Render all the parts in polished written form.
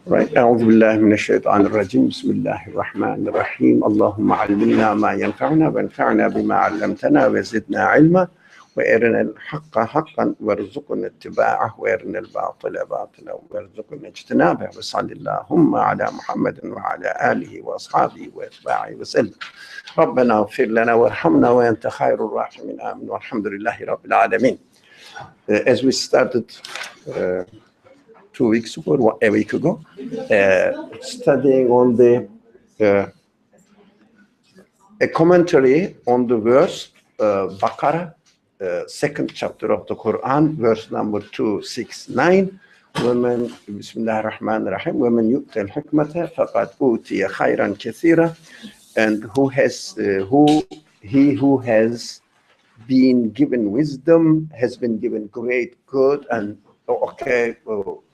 Right. أعوذ بالله من الشيطان الرجيم. بسم الله الرحمن الرحيم. اللهم علمنا ما ينفعنا وانفعنا بما علمتنا وزدنا علما وارنا الحق حقا وارزقنا اتباعه وارنا الباطل باطلا وارزقنا اجتنابه وصل اللهم على محمد وعلى آله وأصحابه وأتباعه وسلم. ربنا اغفر لنا وارحمنا وأنت خير الراحمين. آمين والحمد لله رب العالمين. As we started 2 weeks ago, or a week ago, studying on the a commentary on the verse Baqarah, second chapter of the Quran, verse number 269. ومن بسم الله الرحمن الرحيم ومن يؤت الحكمة فقد أوتي خيرا كثيرا, and he who has been given wisdom has been given great good. And okay,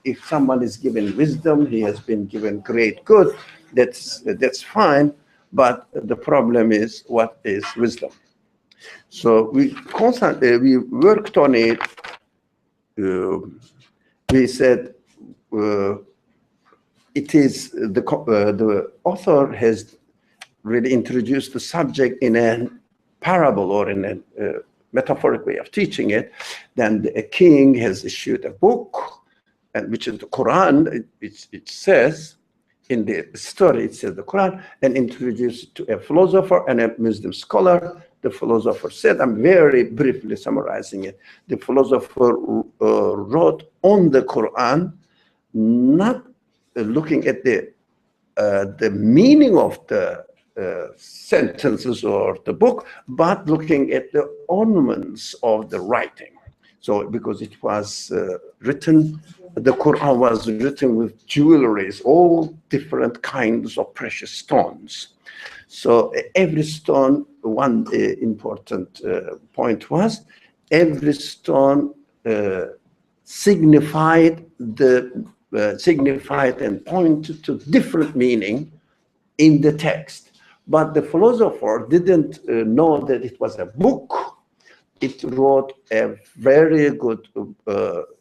if someone is given wisdom, he has been given great good. That's fine, but the problem is, what is wisdom? So we constantly worked on it. We said it is the author has really introduced the subject in a parable or in a metaphoric way of teaching it. Then a king has issued a book, and which is the Quran. It says in the story, it says the Quran, and introduced it to a philosopher and a Muslim scholar. The philosopher said, I'm very briefly summarizing it. The philosopher wrote on the Quran, not looking at the meaning of the sentences or the book, but looking at the ornaments of the writing. So because it was written, the Quran was written with jewelries, all different kinds of precious stones. So every stone, one important point was, every stone signified and pointed to different meaning in the text. But the philosopher didn't know that it was a book. It wrote a very good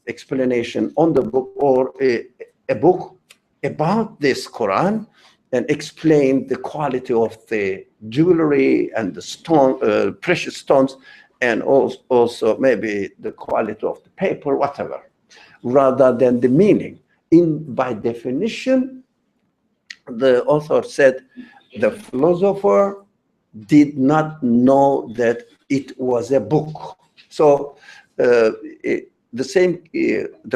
explanation on the book, or a book about this Quran, and explained the quality of the jewelry and the stone, precious stones, and also maybe the quality of the paper, whatever, rather than the meaning. By definition, the author said the philosopher did not know that it was a book. So the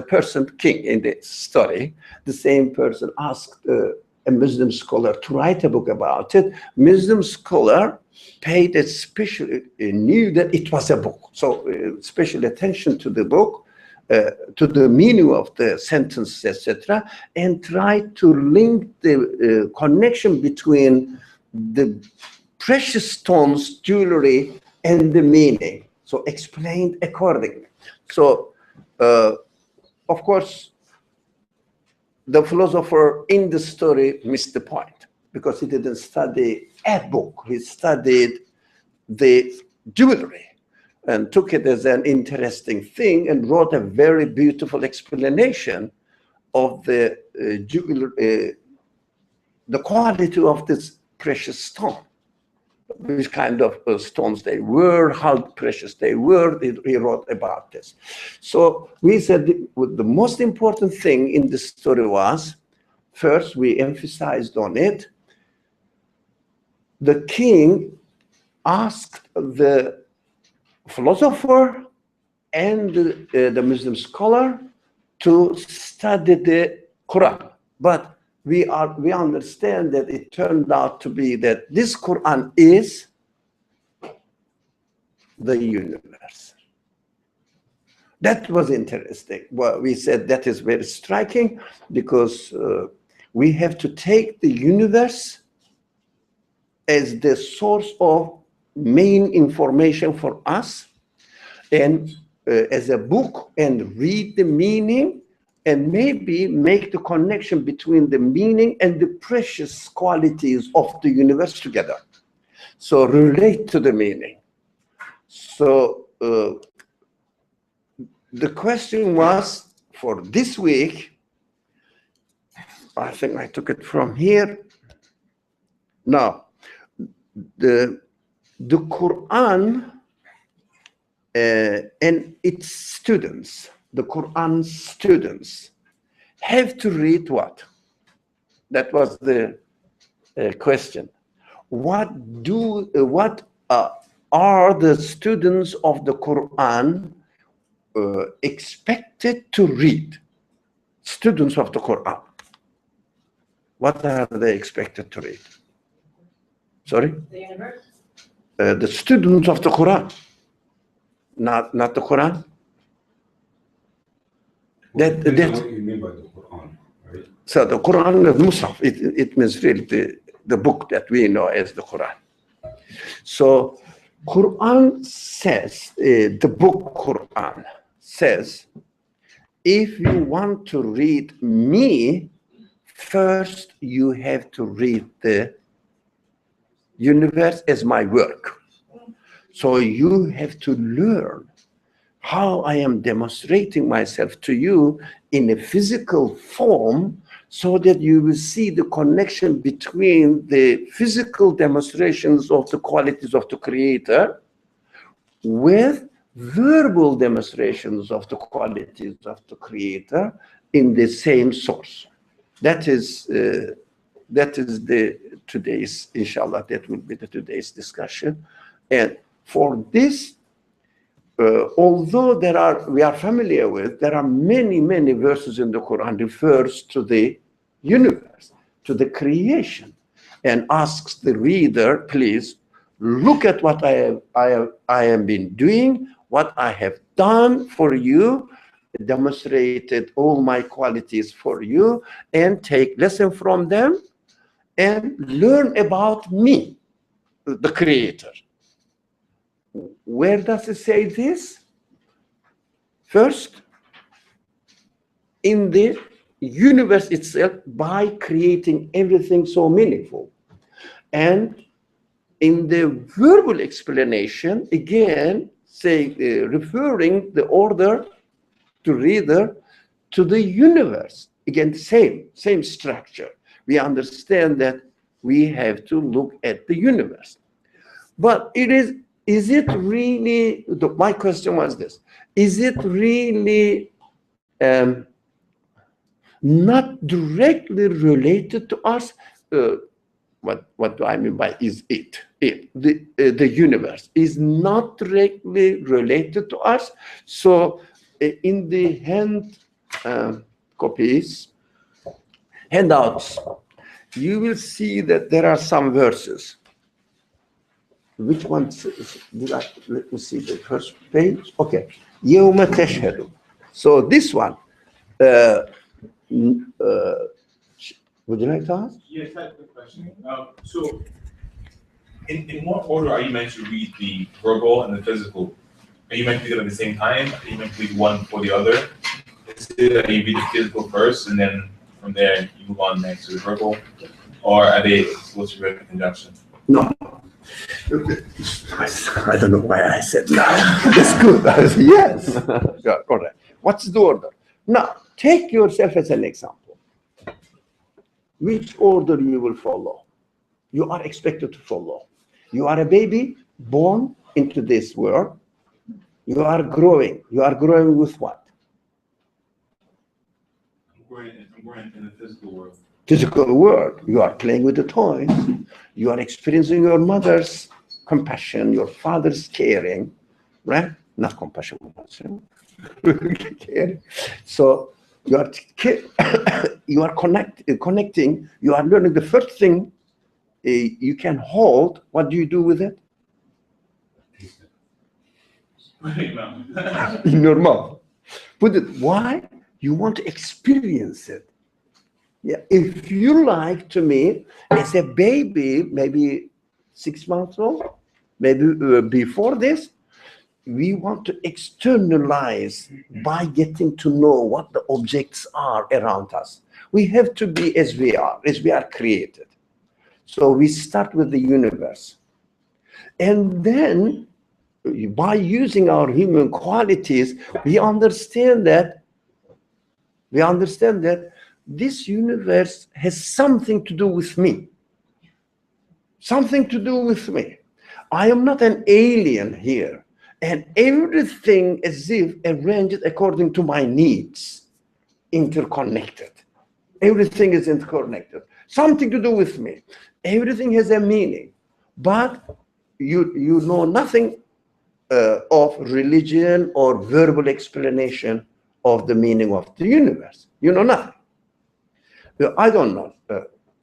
person, king in the story, the same person asked a Muslim scholar to write a book about it. Muslim scholar paid knew that it was a book. So special attention to the book, to the meaning of the sentences, etc., and tried to link the connection between the precious stones, jewelry, and the meaning. So explained accordingly. So, of course, the philosopher in the story missed the point, because he didn't study a book. He studied the jewelry and took it as an interesting thing and wrote a very beautiful explanation of the jewelry, the quality of this precious stone, which kind of stones they were, how precious they were. He wrote about this. So we said the most important thing in the story was, first we emphasized on it, the king asked the philosopher and the Muslim scholar to study the Quran. But we understand that it turned out to be that this Quran is the universe. That was interesting. Well, we said that is very striking, because we have to take the universe as the source of main information for us, and as a book, and read the meaning, and maybe make the connection between the meaning and the precious qualities of the universe together. So relate to the meaning. So the question was, for this week, I think I took it from here. Now, the Quran and its students, the Quran students, have to read what? That was the question. What are the students of the Quran expected to read? Students of the Quran. What are they expected to read? Sorry? The universe? The students of the Quran. Not the Quran. What you mean by the Quran, right? So the Quran, the Musaf, it means really the book that we know as the Quran. So Quran says, the book Quran says, if you want to read me, first you have to read the universe as my work. So you have to learn how I am demonstrating myself to you in a physical form, so that you will see the connection between the physical demonstrations of the qualities of the Creator with verbal demonstrations of the qualities of the Creator in the same source. That is the today's, inshallah, that will be the today's discussion. And for this, although we are familiar with, there are many, many verses in the Quran refers to the universe, to the creation, and asks the reader, please look at what I have been doing, what I have done for you, demonstrated all my qualities for you, and take lesson from them and learn about me, the Creator. Where does it say this? First, in the universe itself, by creating everything so meaningful. And in the verbal explanation, again, referring the order to reader to the universe. Again, same structure. We understand that we have to look at the universe. But is it really, my question was this, is it really not directly related to us? What do I mean by is it? The universe is not directly related to us. So in the handouts, you will see that there are some verses. Which ones let me see the first page. Okay. يَوْمَ تَشْهَدُ. So this one, would you like to ask? Yes, I have a quick question. So, in what order are you meant to read the verbal and the physical? Are you meant to read them at the same time? Are you meant to read one for the other? Is it that you read the physical first and then from there you move on next to the verbal? Or are they supposed to be read in conjunction? No. I don't know why I said no. That's good. I said, yes. Yeah, correct. What's the order? Now, take yourself as an example. Which order you will follow? You are expected to follow. You are a baby born into this world. You are growing. You are growing with what? I'm growing in the physical world. Physical world. You are playing with the toys. You are experiencing your mother's compassion, your father's caring, right? Not compassion, caring. So you are connecting. You are learning. The first thing you can hold. What do you do with it? In your mouth. Put it. Why? You want to experience it. Yeah. If you like, to me, as a baby, maybe 6 months old, maybe before this, we want to externalize by getting to know what the objects are around us. We have to be as we are created. So we start with the universe. And then by using our human qualities, we understand that we understand that this universe has something to do with me. Something to do with me. I am not an alien here. And everything as if arranged according to my needs, interconnected. Everything is interconnected. Something to do with me. Everything has a meaning. But you know nothing of religion or verbal explanation of the meaning of the universe. You know nothing. I don't know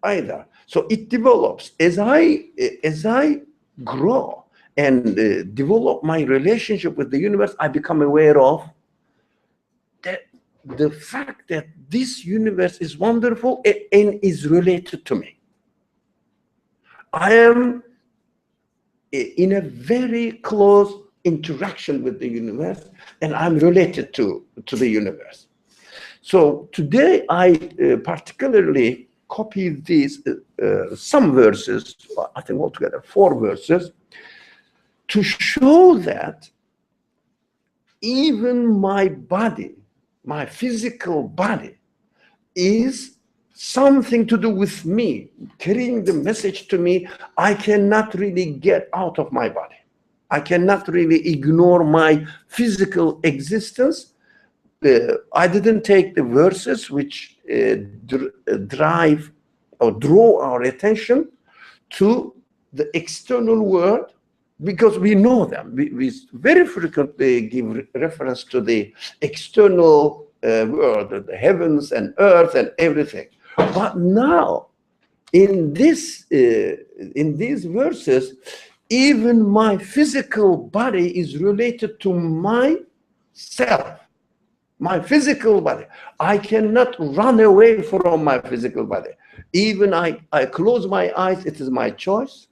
either. So it develops as I grow and develop my relationship with the universe. I become aware of that the fact that this universe is wonderful and is related to me. I am in a very close interaction with the universe, and I'm related to the universe. So today I particularly copied these some verses, I think altogether 4 verses, to show that even my body, my physical body, is something to do with me, carrying the message to me. I cannot really get out of my body. I cannot really ignore my physical existence. I didn't take the verses which drive or draw our attention to the external world, because we know them. We very frequently give reference to the external world, the heavens and earth and everything. But now, in these verses, even my physical body is related to myself, my physical body. I cannot run away from my physical body. Even I close my eyes, it is my choice.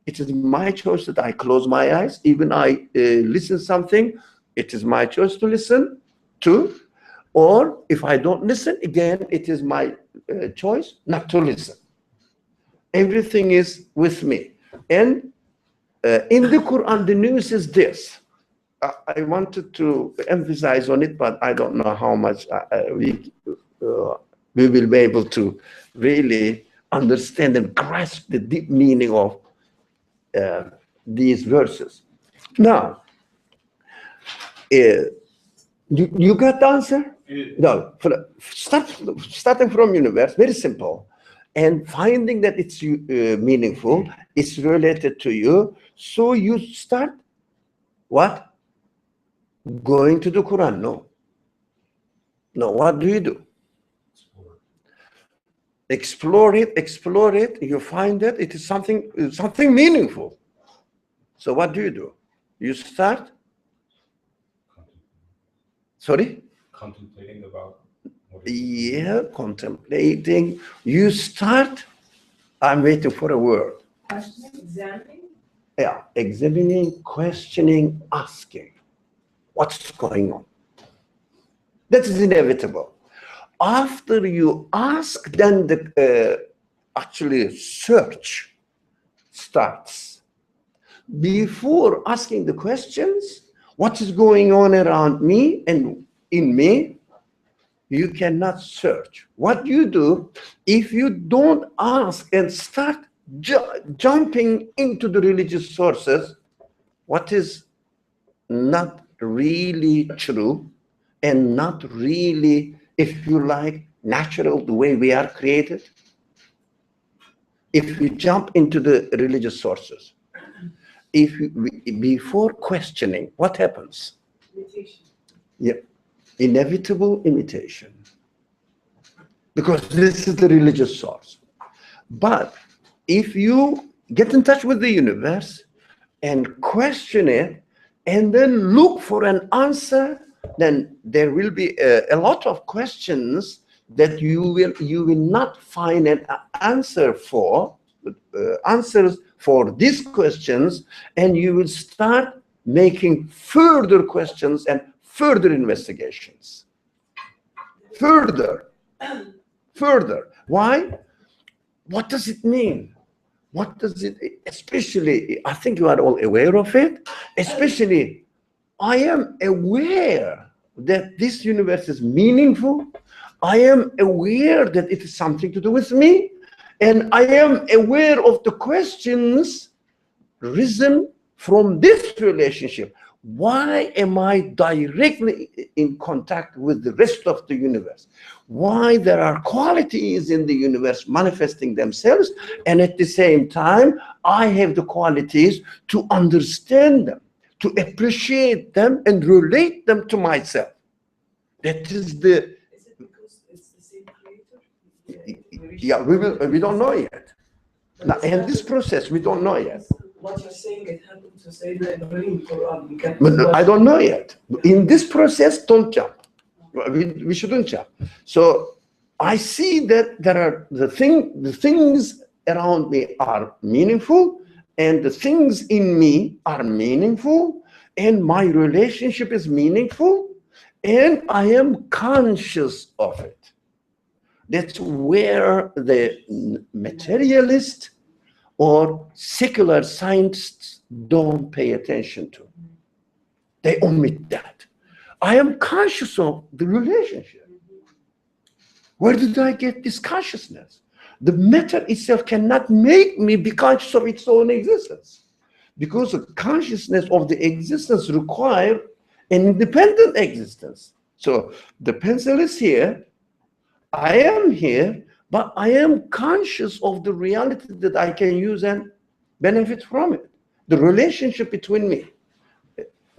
It is my choice that I close my eyes. Even I listen something, it is my choice to listen to. Or if I don't listen, again, it is my choice not to listen. Everything is with me. And in the Quran, the news is this. I wanted to emphasize on it, but I don't know how much we will be able to really understand and grasp the deep meaning of these verses. Now, you got the answer? No, starting from universe, very simple, and finding that it's meaningful, it's related to you. So you start what? Going to the Quran. No, what do you do? Explore it, you find that it is something meaningful. So what do? You start? Sorry? Contemplating about what contemplating. You start, I'm waiting for a word. Questioning, examining? Yeah, examining, questioning, asking. What's going on? That is inevitable. After you ask, then the actually search starts. Before asking the questions, what is going on around me and in me, you cannot search. What you do, if you don't ask and start jumping into the religious sources, what is not really true and not really, if you like, natural, the way we are created. If you jump into the religious sources, before questioning, what happens? Imitation. Yeah, inevitable imitation. Because this is the religious source. But if you get in touch with the universe and question it, and then look for an answer, then there will be a lot of questions that you will not find an answer for, answers for these questions, and you will start making further questions and further investigations. Further. Why? What does it mean? What does it, especially, I think you are all aware of it, especially, I am aware that this universe is meaningful. I am aware that it is something to do with me. And I am aware of the questions risen from this relationship. Why am I directly in contact with the rest of the universe? Why there are qualities in the universe manifesting themselves, and at the same time, I have the qualities to understand them, to appreciate them, and relate them to myself. That is the... Is it because it's the same creator? Yeah, we don't know yet. Now, in this process, we don't know yet. What you're saying, it happened to say that in the Quran. You can But I don't know yet. In this process, don't jump. We shouldn't jump. So I see that there are the things around me are meaningful, and the things in me are meaningful, and my relationship is meaningful, and I am conscious of it. That's where the materialist or secular scientists don't pay attention to. They omit that. I am conscious of the relationship. Where did I get this consciousness? The matter itself cannot make me be conscious of its own existence, because the consciousness of the existence requires an independent existence. So the pencil is here, I am here, but I am conscious of the reality that I can use and benefit from it, the relationship between me.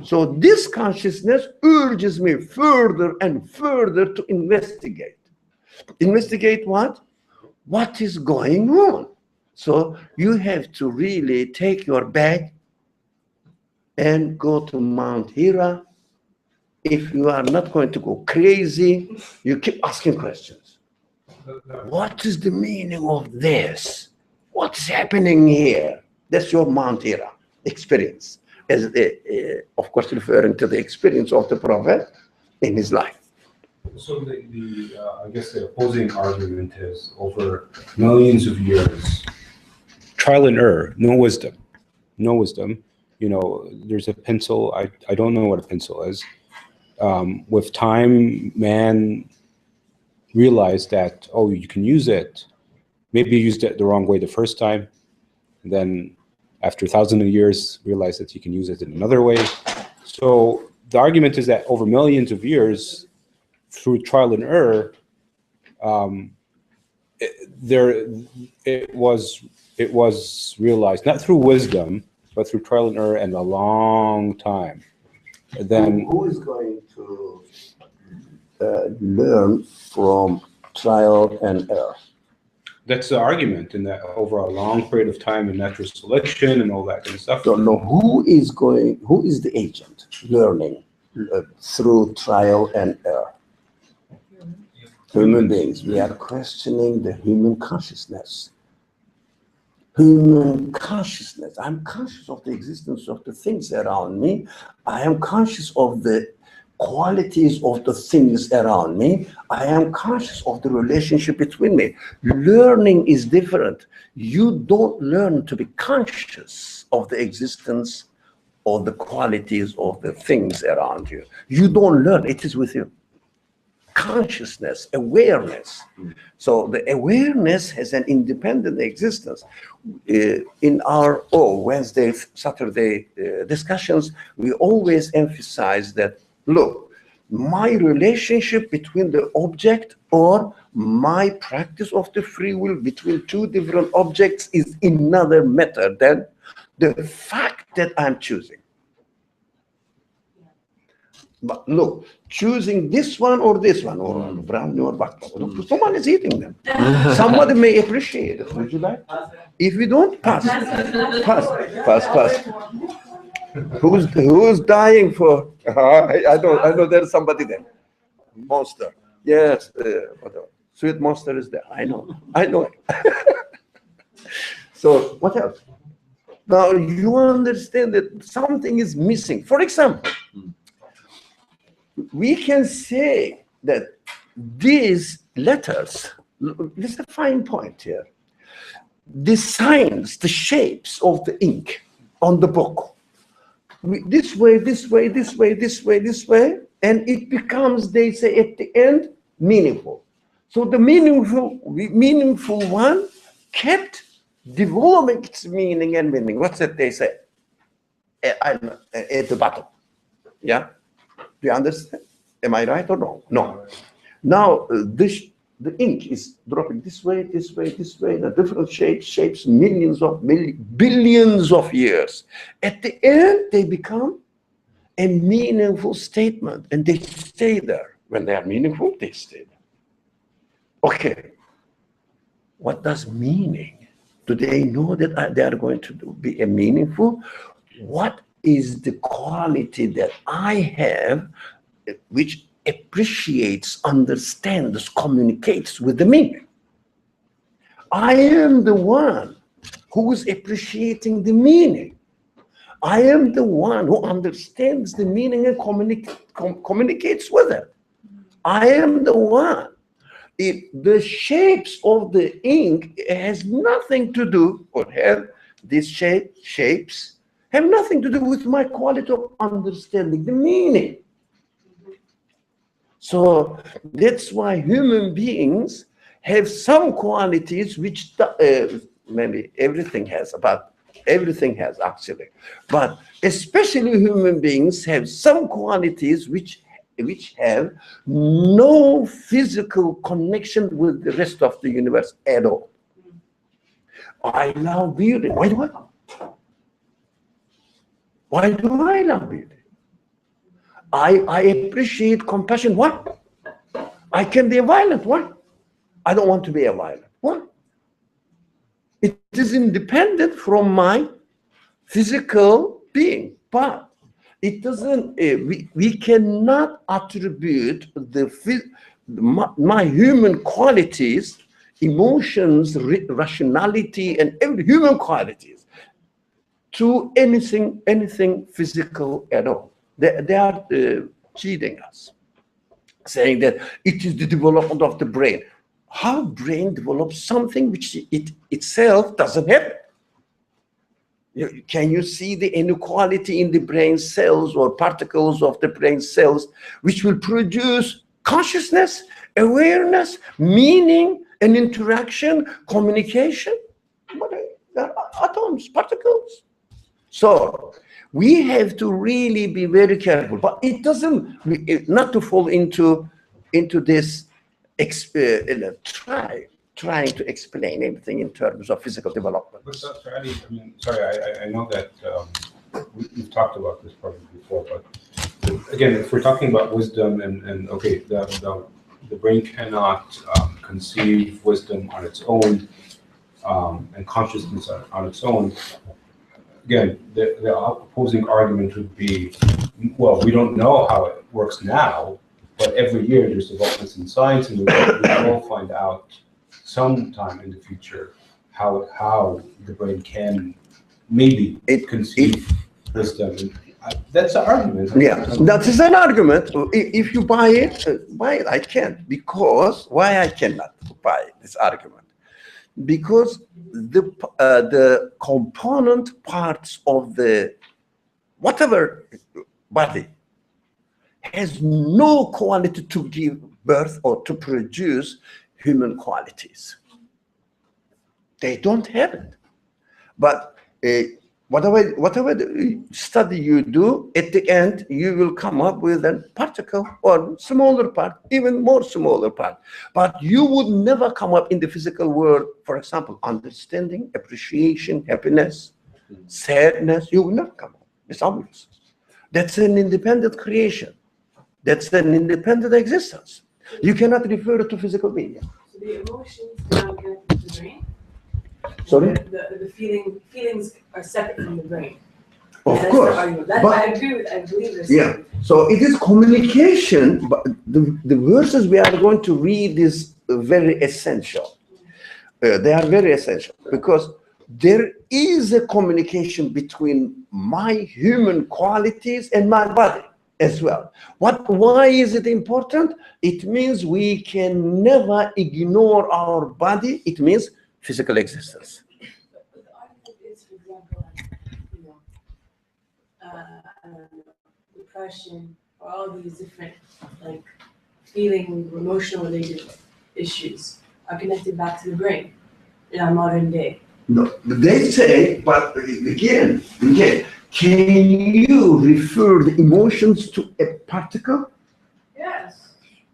So this consciousness urges me further and further to investigate. Investigate what? What is going on? So you have to really take your bag and go to Mount Hira. If you are not going to go crazy, you keep asking questions. What is the meaning of this? What's happening here? That's your Mount Hira experience, as of course referring to the experience of the Prophet in his life. So I guess the opposing argument is over millions of years, trial and error, no wisdom. You know, there's a pencil. I don't know what a pencil is. With time, man realized that, oh, you can use it. Maybe you used it the wrong way the first time. And then after thousands of years, realized that you can use it in another way. So the argument is that over millions of years, through trial and error, it was realized, not through wisdom, but through trial and error and a long time. And then who is going to learn from trial and error? that's the argument, in that over a long period of time in natural selection and all that kind of stuff. Don't know who is the agent learning through trial and error. Human beings, we are questioning the human consciousness. Human consciousness. I'm conscious of the existence of the things around me. I am conscious of the qualities of the things around me. I am conscious of the relationship between me. Learning is different. You don't learn to be conscious of the existence or the qualities of the things around you. You don't learn, it is with you. Consciousness, awareness. So the awareness has an independent existence. In our Wednesday, Saturday discussions, we always emphasize that, look, my relationship between the object or my practice of the free will between two different objects is another matter than the fact that I'm choosing. But look, choosing this one or brownie or baklava, someone is eating them. Somebody may appreciate it. Would you like? If we don't, pass. Pass. Who's dying for? I know there's somebody there. Monster. Yes, whatever. Sweet Monster is there. I know it. So what else? Now you understand that something is missing. For example, we can say that these letters, this is a fine point here, the signs, the shapes of the ink on the book, this way, and it becomes, they say at the end, meaningful. So the meaningful one kept developing its meaning and meaning. What's that they say? At the bottom. Yeah? Do you understand? Am I right or wrong? No. Now, the ink is dropping this way, the different shapes, billions of years. At the end, they become a meaningful statement, and they stay there. When they are meaningful, they stay there. Okay. What does meaning? Do they know that they are going to be a meaningful? What is the quality that I have which appreciates, understands, communicates with the meaning? I am the one who is appreciating the meaning. I am the one who understands the meaning and communicates with it. I am the one. The shapes of the ink has nothing to do, or have these shapes have nothing to do with my quality of understanding the meaning. So that's why human beings have some qualities which maybe everything has, but everything has actually. But especially human beings have some qualities which have no physical connection with the rest of the universe at all. I love beauty. Why do I love? Why do I love beauty? I appreciate compassion. What? I can be violent. What? I don't want to be a violent. What? It is independent from my physical being, but it doesn't. We cannot attribute my human qualities, emotions, rationality, and every human qualities to anything physical at all. They are cheating us, saying that it is the development of the brain. How brain develops something which it itself doesn't have? Can you see the inequality in the brain cells or particles of the brain cells which will produce consciousness, awareness, meaning, and interaction, communication? But they are atoms, particles. So we have to really be very careful, but it doesn't, not to fall into this, trying to explain everything in terms of physical development. But Dr. Ali, I mean, sorry, I know that we've talked about this probably before, but again, if we're talking about wisdom and okay, the brain cannot conceive wisdom on its own and consciousness on its own. Again, the opposing argument would be, well, we don't know how it works now, but every year there's developments in science, and we will find out sometime in the future how the brain can maybe conceive wisdom. That's an argument. Yeah, that is an argument. If you buy it, I can't. Because why I cannot buy this argument? Because the component parts of the whatever body has no quality to give birth or to produce human qualities. They don't have it. But whatever study you do, at the end you will come up with a particle or smaller part, even more smaller part. But you would never come up in the physical world, for example, understanding, appreciation, happiness, sadness. You will not come up. It's obvious. That's an independent creation. That's an independent existence. You cannot refer to physical being. So the emotions belong to the brain? Sorry? The feelings are separate from the brain. Of That's course. the argument. I agree with, I believe this. Yeah. So it is communication, but the verses we are going to read is very essential. They are very essential because there is a communication between my human qualities and my body as well. Why is it important? It means we can never ignore our body. It means physical existence. But the argument is, for example, like, depression or all these different, like, feeling, emotional related issues are connected back to the brain in our modern day. No, they say, but again, can you refer the emotions to a particle? Yes.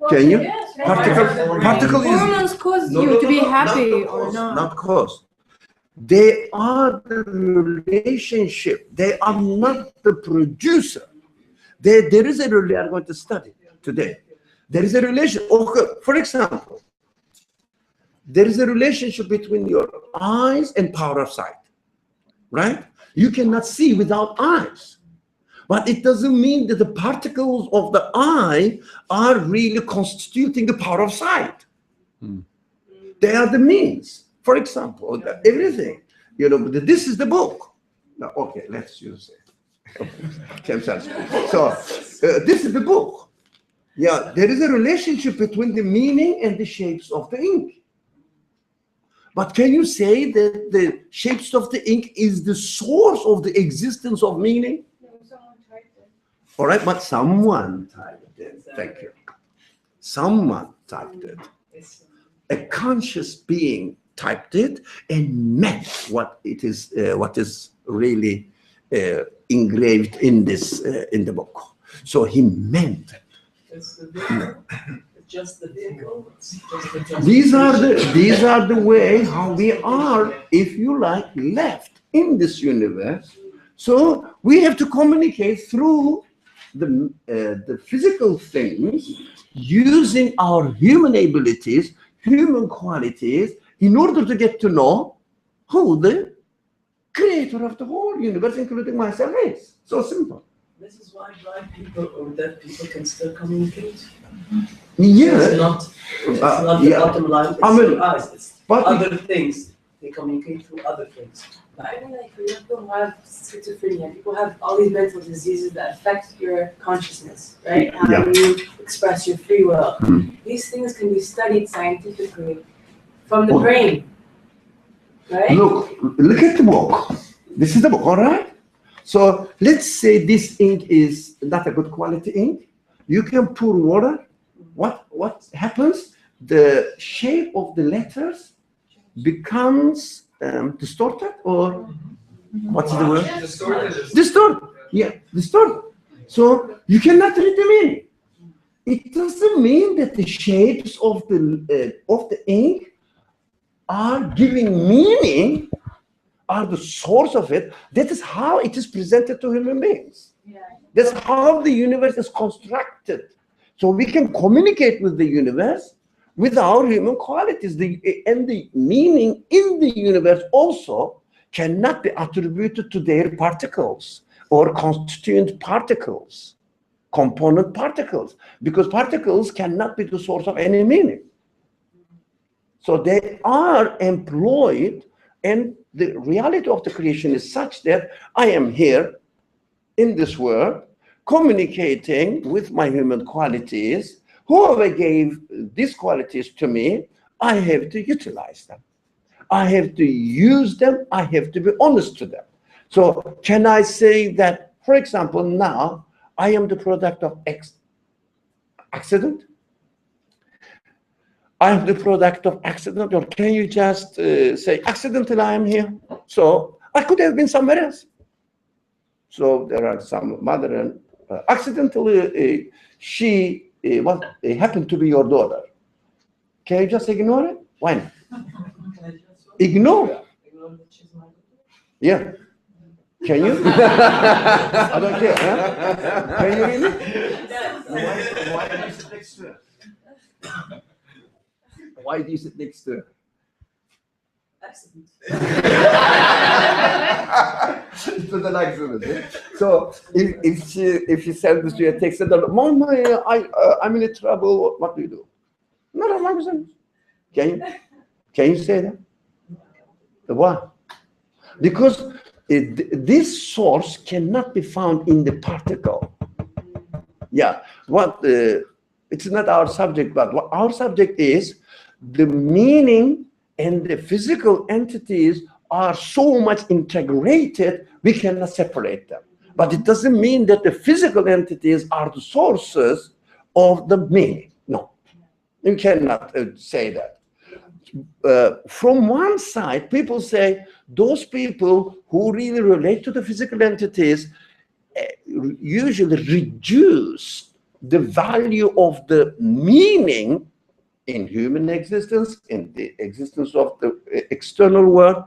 Can you? Yes. Particle is Hormones cause no, you no, to no, be no, happy not or cause, not. not cause. They are the relationship. They are not the producer. There is a we are going to study today. There is a relation. Okay, for example, there is a relationship between your eyes and power of sight, right? You cannot see without eyes. But it doesn't mean that the particles of the eye are really constituting the power of sight. They are the means. For example, everything. You know, this is the book. Now, okay, let's use it. So, this is the book. Yeah, there is a relationship between the meaning and the shapes of the ink. But can you say that the shapes of the ink is the source of the existence of meaning? All right, but someone typed it. Thank you. Someone typed it. A conscious being typed it and meant what it is, what is really engraved in this in the book. So he meant it. It's the vehicle. It's just the vehicle. It's just the These are the way how we are, if you like, left in this universe. So we have to communicate through the physical things, using our human abilities, human qualities, in order to get to know who the creator of the whole universe, including myself, is. So simple. This is why blind people or deaf people can still communicate. Yeah. It's not the yeah. bottom line, it's I mean, your eyes, it's but other things. They communicate through other things. I mean, like, people who have schizophrenia, people have all these mental diseases that affect your consciousness, right? How Yeah. you express your free will. Mm. These things can be studied scientifically from the Oh. brain, right? Look at the book. This is the book, all right? So let's say this ink is not a good quality ink. You can pour water. What happens? The shape of the letters becomes distorted, or what's the word? Distorted. Yeah, distorted. So you cannot read the meaning. It doesn't mean that the shapes of the ink are giving meaning, are the source of it. That is how it is presented to human beings. That's how the universe is constructed. So we can communicate with the universe with our human qualities. And the meaning in the universe also cannot be attributed to their particles or constituent particles, component particles, because particles cannot be the source of any meaning. So they are employed, and the reality of the creation is such that I am here in this world communicating with my human qualities. Whoever gave these qualities to me, I have to utilize them. I have to use them. I have to be honest to them. So can I say that, for example, now I am the product of accident? I am the product of accident, or can you just say, accidentally I am here? So I could have been somewhere else. So there are some mother and accidentally she happened to be your daughter. Can you just ignore it? Why not? Ignore. Yeah. Can you? I don't care. Huh? Can you really? Why do you sit next to her? Why do you sit next to her? Accident. It was an accident. Eh? So if she sends you a text and Mom, I'm in trouble, what do you do? No, I'm accident. Can you say that? Why? Because this source cannot be found in the particle. Yeah. It's not our subject, but what our subject is, the meaning and the physical entities are so much integrated, we cannot separate them. But it doesn't mean that the physical entities are the sources of the meaning. No, you cannot say that. From one side, people say those people who really relate to the physical entities usually reduce the value of the meaning in human existence, in the existence of the external world,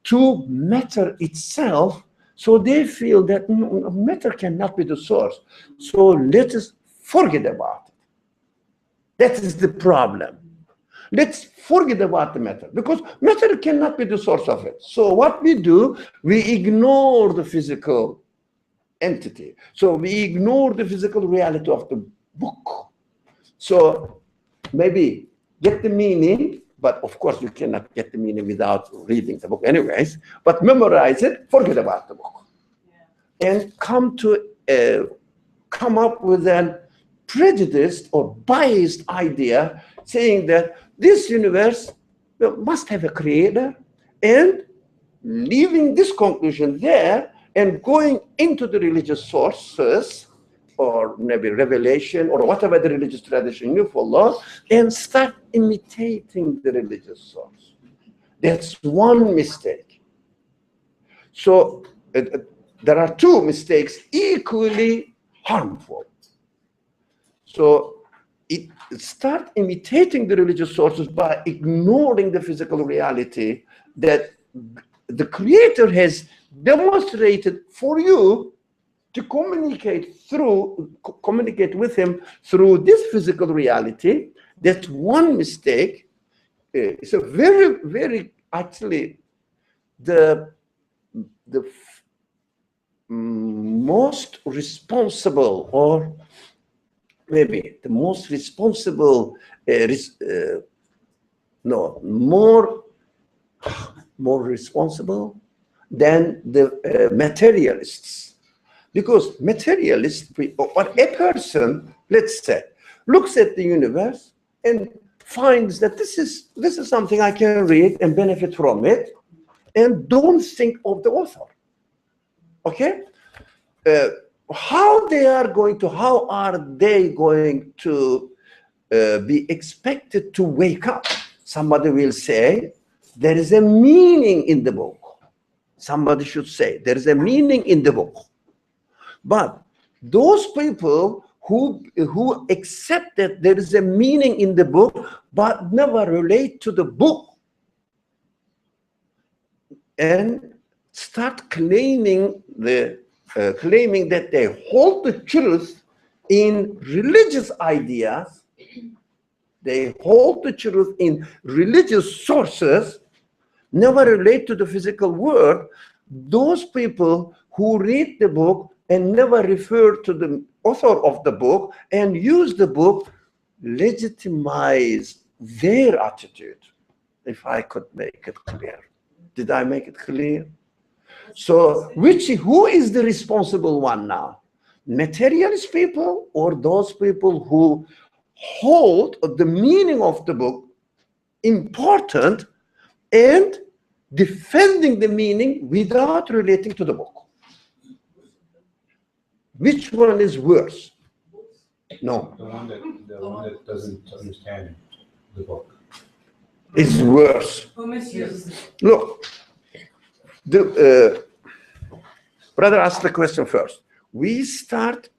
to matter itself. So they feel that matter cannot be the source. So let us forget about it. That is the problem. Let's forget about the matter, because matter cannot be the source of it. So what we do, we ignore the physical entity. So we ignore the physical reality of the book. So maybe get the meaning, but of course you cannot get the meaning without reading the book anyways, but memorize it, forget about the book. And come up with a prejudiced or biased idea saying that this universe must have a creator, and leaving this conclusion there and going into the religious sources, or maybe revelation, or whatever the religious tradition you follow, and start imitating the religious source. That's one mistake. So there are two mistakes equally harmful. So start imitating the religious sources by ignoring the physical reality that the Creator has demonstrated for you to communicate with him through this physical reality. That's one mistake. It's a very, very, actually, the most responsible, or maybe the most responsible, more responsible than the materialists. Because materialists, or a person, let's say, looks at the universe and finds that this is something I can read and benefit from it, and don't think of the author. Okay? How are they going to be expected to wake up? Somebody will say, there is a meaning in the book. Somebody should say, there is a meaning in the book. But those people who accept that there is a meaning in the book, but never relate to the book, and start claiming that they hold the truth in religious ideas, they hold the truth in religious sources, never relate to the physical world. Those people who read the book and never refer to the author of the book and use the book, legitimize their attitude. If I could make it clear. Did I make it clear? So who is the responsible one now? Materialist people, or those people who hold the meaning of the book important and defending the meaning without relating to the book? Which one is worse? No. The one that doesn't understand the book. It's worse. Who misuses it? Look, the brother asked the question first. We start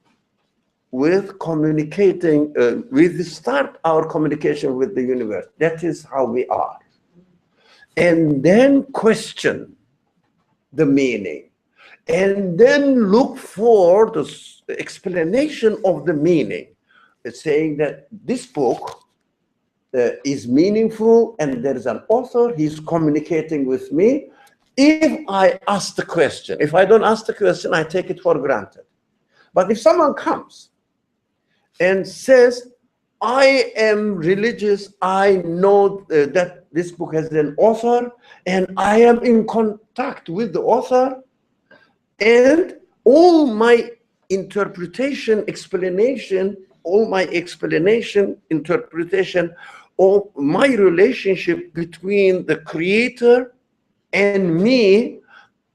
with communicating, we start our communication with the universe. That is how we are. And then question the meaning. And then look for the explanation of the meaning. It's saying that this book is meaningful, and there is an author, he's communicating with me. If I ask the question, if I don't ask the question, I take it for granted. But if someone comes and says, I am religious, I know that this book has an author, and I am in contact with the author, and all my interpretation, explanation, all my explanation, interpretation of my relationship between the Creator and me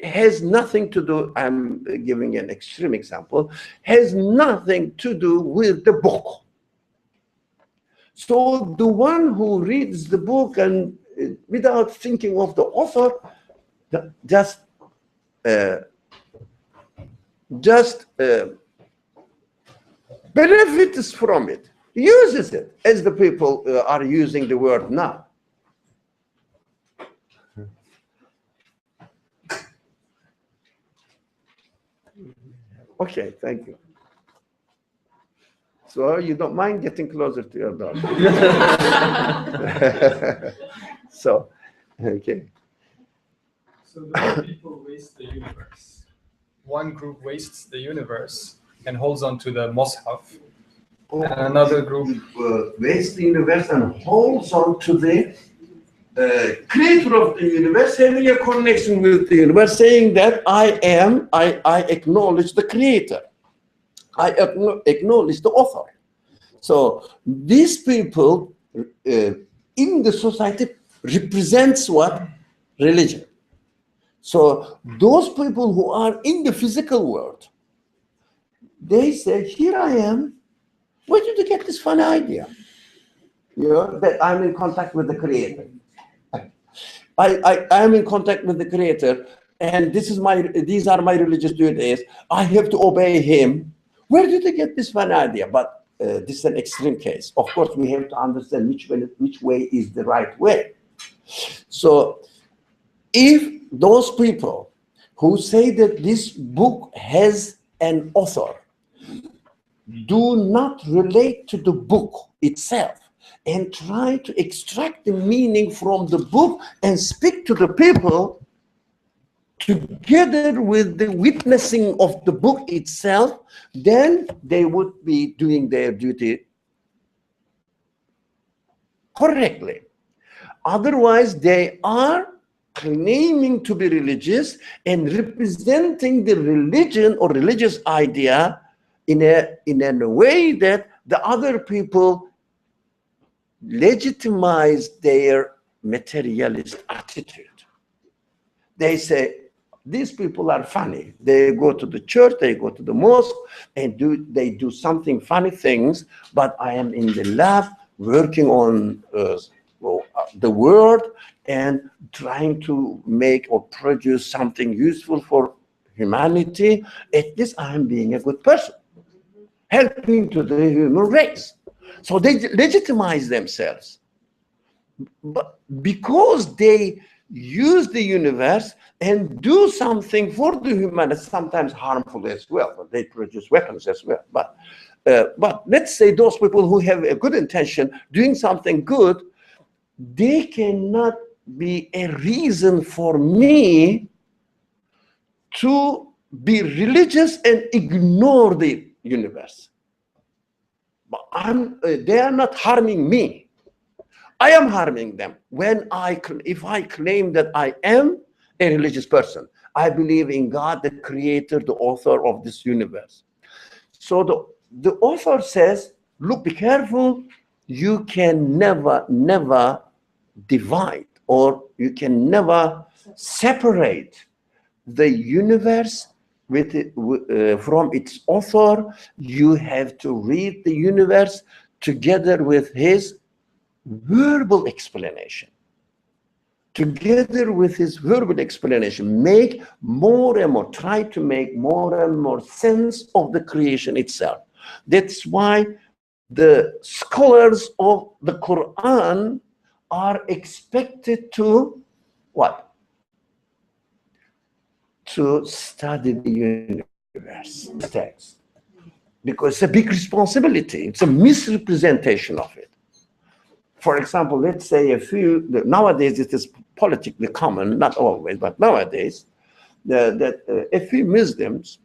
has nothing to do, I'm giving an extreme example, has nothing to do with the book. So the one who reads the book and without thinking of the author, just benefits from it, uses it, as the people are using the word now. Okay, thank you. So you don't mind getting closer to your daughter. So, okay. So the people waste the universe. One group wastes the universe and holds on to the Mus'haf. And another group wastes the universe and holds on to the creator of the universe, having a connection with the universe, saying that I acknowledge the creator. I acknowledge the author. So these people in the society represents what? Religion. So those people who are in the physical world, they say, here I am. Where did you get this funny idea? You know, that I'm in contact with the creator. I am in contact with the creator, and these are my religious duties. I have to obey him. Where did you get this funny idea? But this is an extreme case. Of course, we have to understand which way is the right way. So if those people who say that this book has an author do not relate to the book itself and try to extract the meaning from the book and speak to the people together with the witnessing of the book itself, then they would be doing their duty correctly. Otherwise, they are claiming to be religious and representing the religion or religious idea in a way that the other people legitimize their materialist attitude. They say, these people are funny. They go to the church, they go to the mosque, and they do something funny things, but I am in the lab working on the word and trying to make or produce something useful for humanity. At least I am being a good person, helping to the human race. So they legitimize themselves. But because they use the universe and do something for the humanity, sometimes harmful as well, but they produce weapons as well. But let's say those people who have a good intention, doing something good, they cannot be a reason for me to be religious and ignore the universe. But they are not harming me. I am harming them if I claim that I am a religious person. I believe in God, the creator, the author of this universe. So the author says, look, be careful. You can never divide, or you can never separate the universe from its author. You have to read the universe together with his verbal explanation. Together with his verbal explanation, make more and more, try to make more and more sense of the creation itself. That's why the scholars of the Quran are expected to what? To study the universe text, because it's a big responsibility. It's a misrepresentation of it. For example, let's say nowadays it is politically common, not always, but nowadays, that a few Muslims,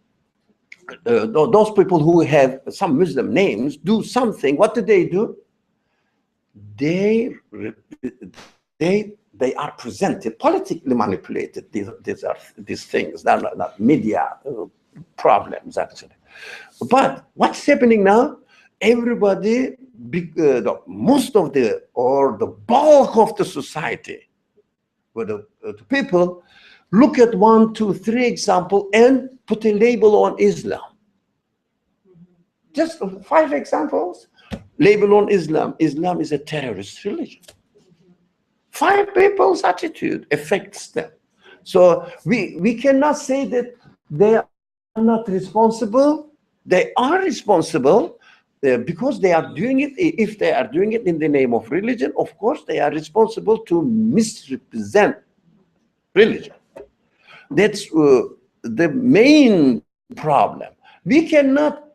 those people who have some Muslim names, do something. What do? They are presented, politically manipulated. These things. They're not media problems, actually. But what's happening now? Everybody, most of the bulk of the society, with the people, look at 1, 2, 3 example and put a label on Islam. Just 5 examples. Label on Islam. Islam is a terrorist religion. 5 people's attitude affects them. So we cannot say that they are not responsible. They are responsible because they are doing it. If they are doing it in the name of religion, of course they are responsible to misrepresent religion. That's the main problem. We cannot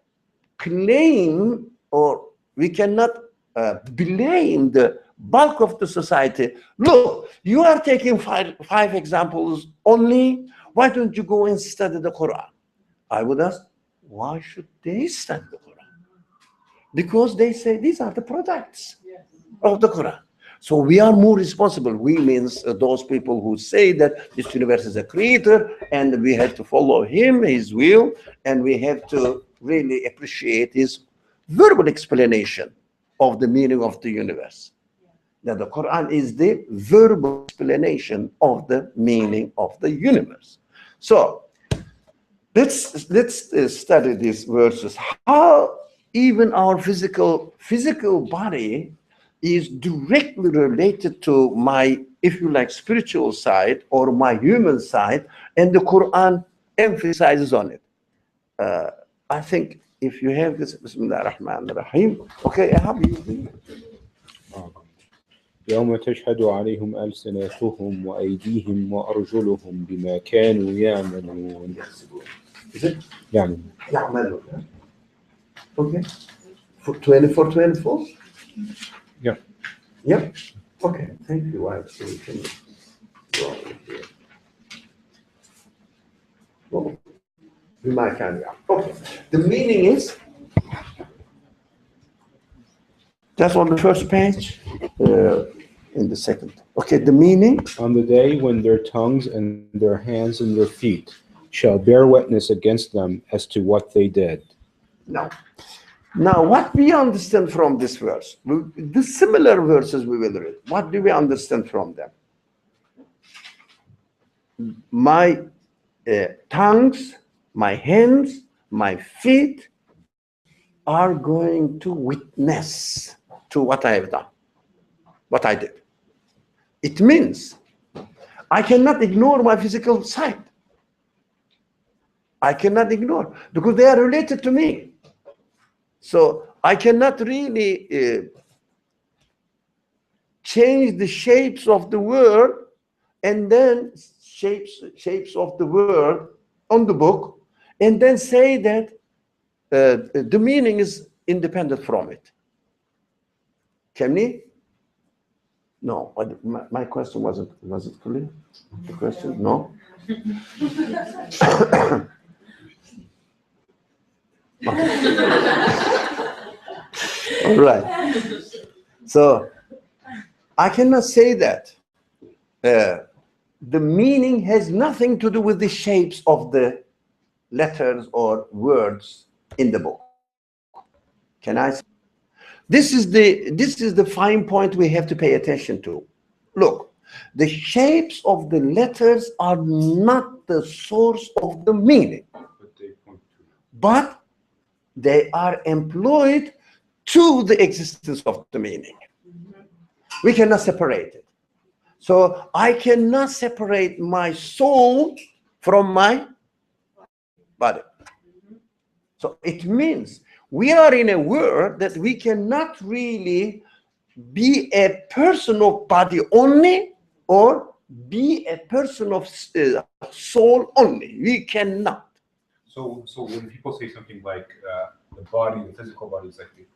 claim or we cannot blame the bulk of the society. Look, you are taking five examples only. Why don't you go and study the Quran? I would ask, why should they study the Quran? Because they say these are the products of the Quran. So we are more responsible. We means those people who say that this universe is a creator and we have to follow him, his will, and we have to really appreciate his verbal explanation of the meaning of the universe. Now the Quran is the verbal explanation of the meaning of the universe. So let's study these verses. How even our physical body is directly related to my, if you like, spiritual side or my human side, and the Quran emphasizes on it. I think if you have this, Bismillah ar-Rahman ar-Rahim. Okay, I have you. يوم تشهد عليهم ألسنتهم وأيديهم وأرجلهم بما كانوا يعملون. Is it? يعني. يعملون. Okay. For 24. Yeah. Yeah. Okay. Thank you. I see we can go here. Oh. بما كانوا يعملون. Okay. The meaning is that's on the first page. In the second. Okay, the meaning? On the day when their tongues and their hands and their feet shall bear witness against them as to what they did. No. Now, what we understand from this verse, the similar verses we will read, what do we understand from them? My tongues, my hands, my feet are going to witness to what I have done, what I did. It means I cannot ignore my physical side. I cannot ignore because they are related to me. So I cannot really change the shapes of the word and then shapes of the word on the book and then say that the meaning is independent from it. Can we? No, my question wasn't clear. The question, no. All right. So I cannot say that. The meaning has nothing to do with the shapes of the letters or words in the book. Can I say? This is the fine point we have to pay attention to. Look, the shapes of the letters are not the source of the meaning, but they are employed to the existence of the meaning. We cannot separate it. So I cannot separate my soul from my body. So it means we are in a world that we cannot really be a person of body only or be a person of soul only. We cannot. So when people say something like the body, the physical body is like it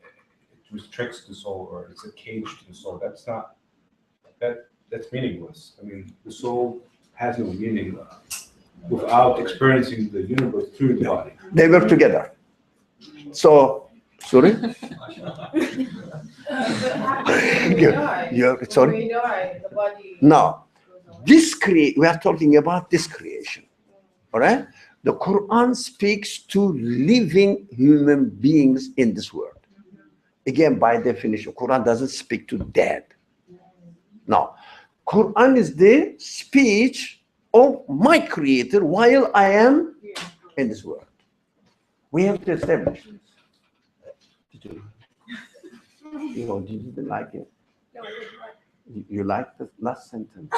restricts the soul or it's a cage to the soul, that's meaningless. I mean, the soul has no meaning without experiencing the universe through the body. They work together. So, sorry? Sorry? No. We are talking about this creation. All right? The Quran speaks to living human beings in this world. Again, by definition, Quran doesn't speak to dead. No. Quran is the speech of my creator while I am in this world. We have to establish this. You know, you didn't like it. You like the last sentence?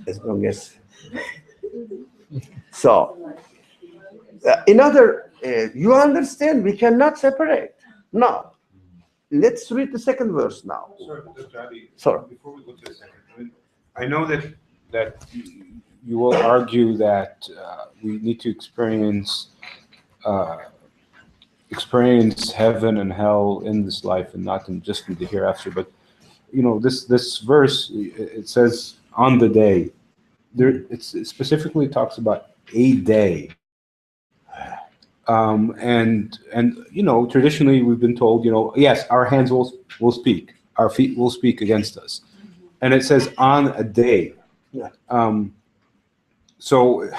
As long as. So, you understand, we cannot separate. Now, let's read the second verse now. Sorry, Dr. Ali, Sorry. before we go to the second, I know that you will argue that we need to experience heaven and hell in this life and not just in the hereafter. But you know, this verse, it says on the day. It specifically talks about a day. And you know, traditionally we've been told, you know, yes, our hands will speak, our feet will speak against us, and it says on a day. Yeah. So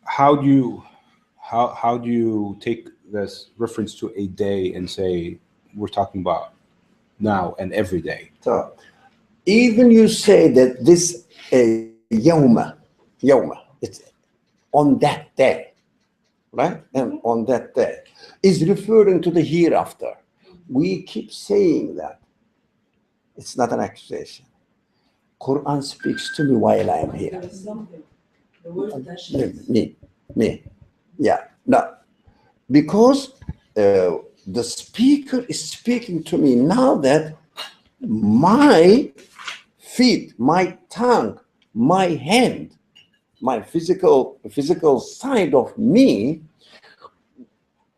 how do you take this reference to a day and say we're talking about now and every day? So, even you say that this yawma, it's on that day, right? And on that day is referring to the hereafter. We keep saying that. It's not an accusation. Quran speaks to me while I am here. There is something. The word tashhad. Me. Yeah. No. Because the speaker is speaking to me now that my feet, my tongue, my hand, my physical side of me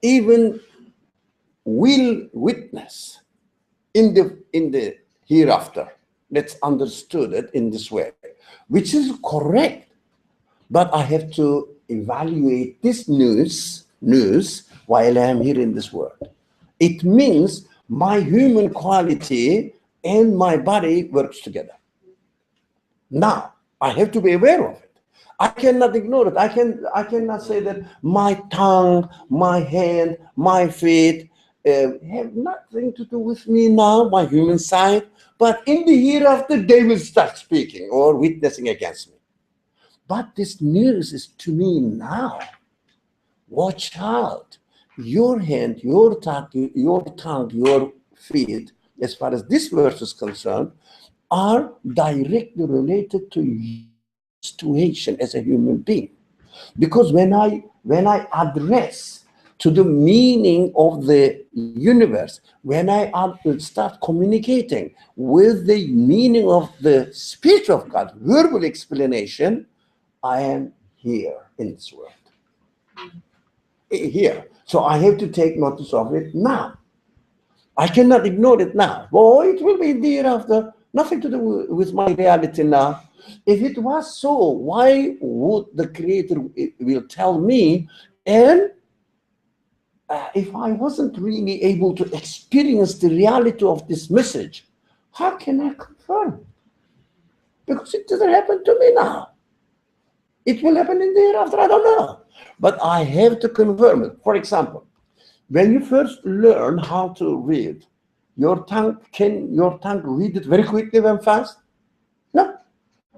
even will witness in the hereafter. Let's understood it in this way, which is correct. But I have to evaluate this news while I am here in this world. It means my human quality and my body works together. Now, I have to be aware of it. I cannot ignore it. I cannot say that my tongue, my hand, my feet have nothing to do with me now, my human side, but in the hereafter they will start speaking or witnessing against me. But this news is to me now. Watch out. Your hand, your tongue, your feet, as far as this verse is concerned, are directly related to your situation as a human being. Because when I address to the meaning of the universe, when I start communicating with the meaning of the speech of God, verbal explanation, I am here in this world. Here. So I have to take notice of it now. I cannot ignore it now. Oh, it will be there after. Nothing to do with my reality now. If it was so, why would the Creator will tell me? And if I wasn't really able to experience the reality of this message, how can I confirm it? Because it doesn't happen to me now. It will happen in the hereafter, I don't know. But I have to confirm it. For example, when you first learn how to read, can your tongue read it very quickly and fast? No.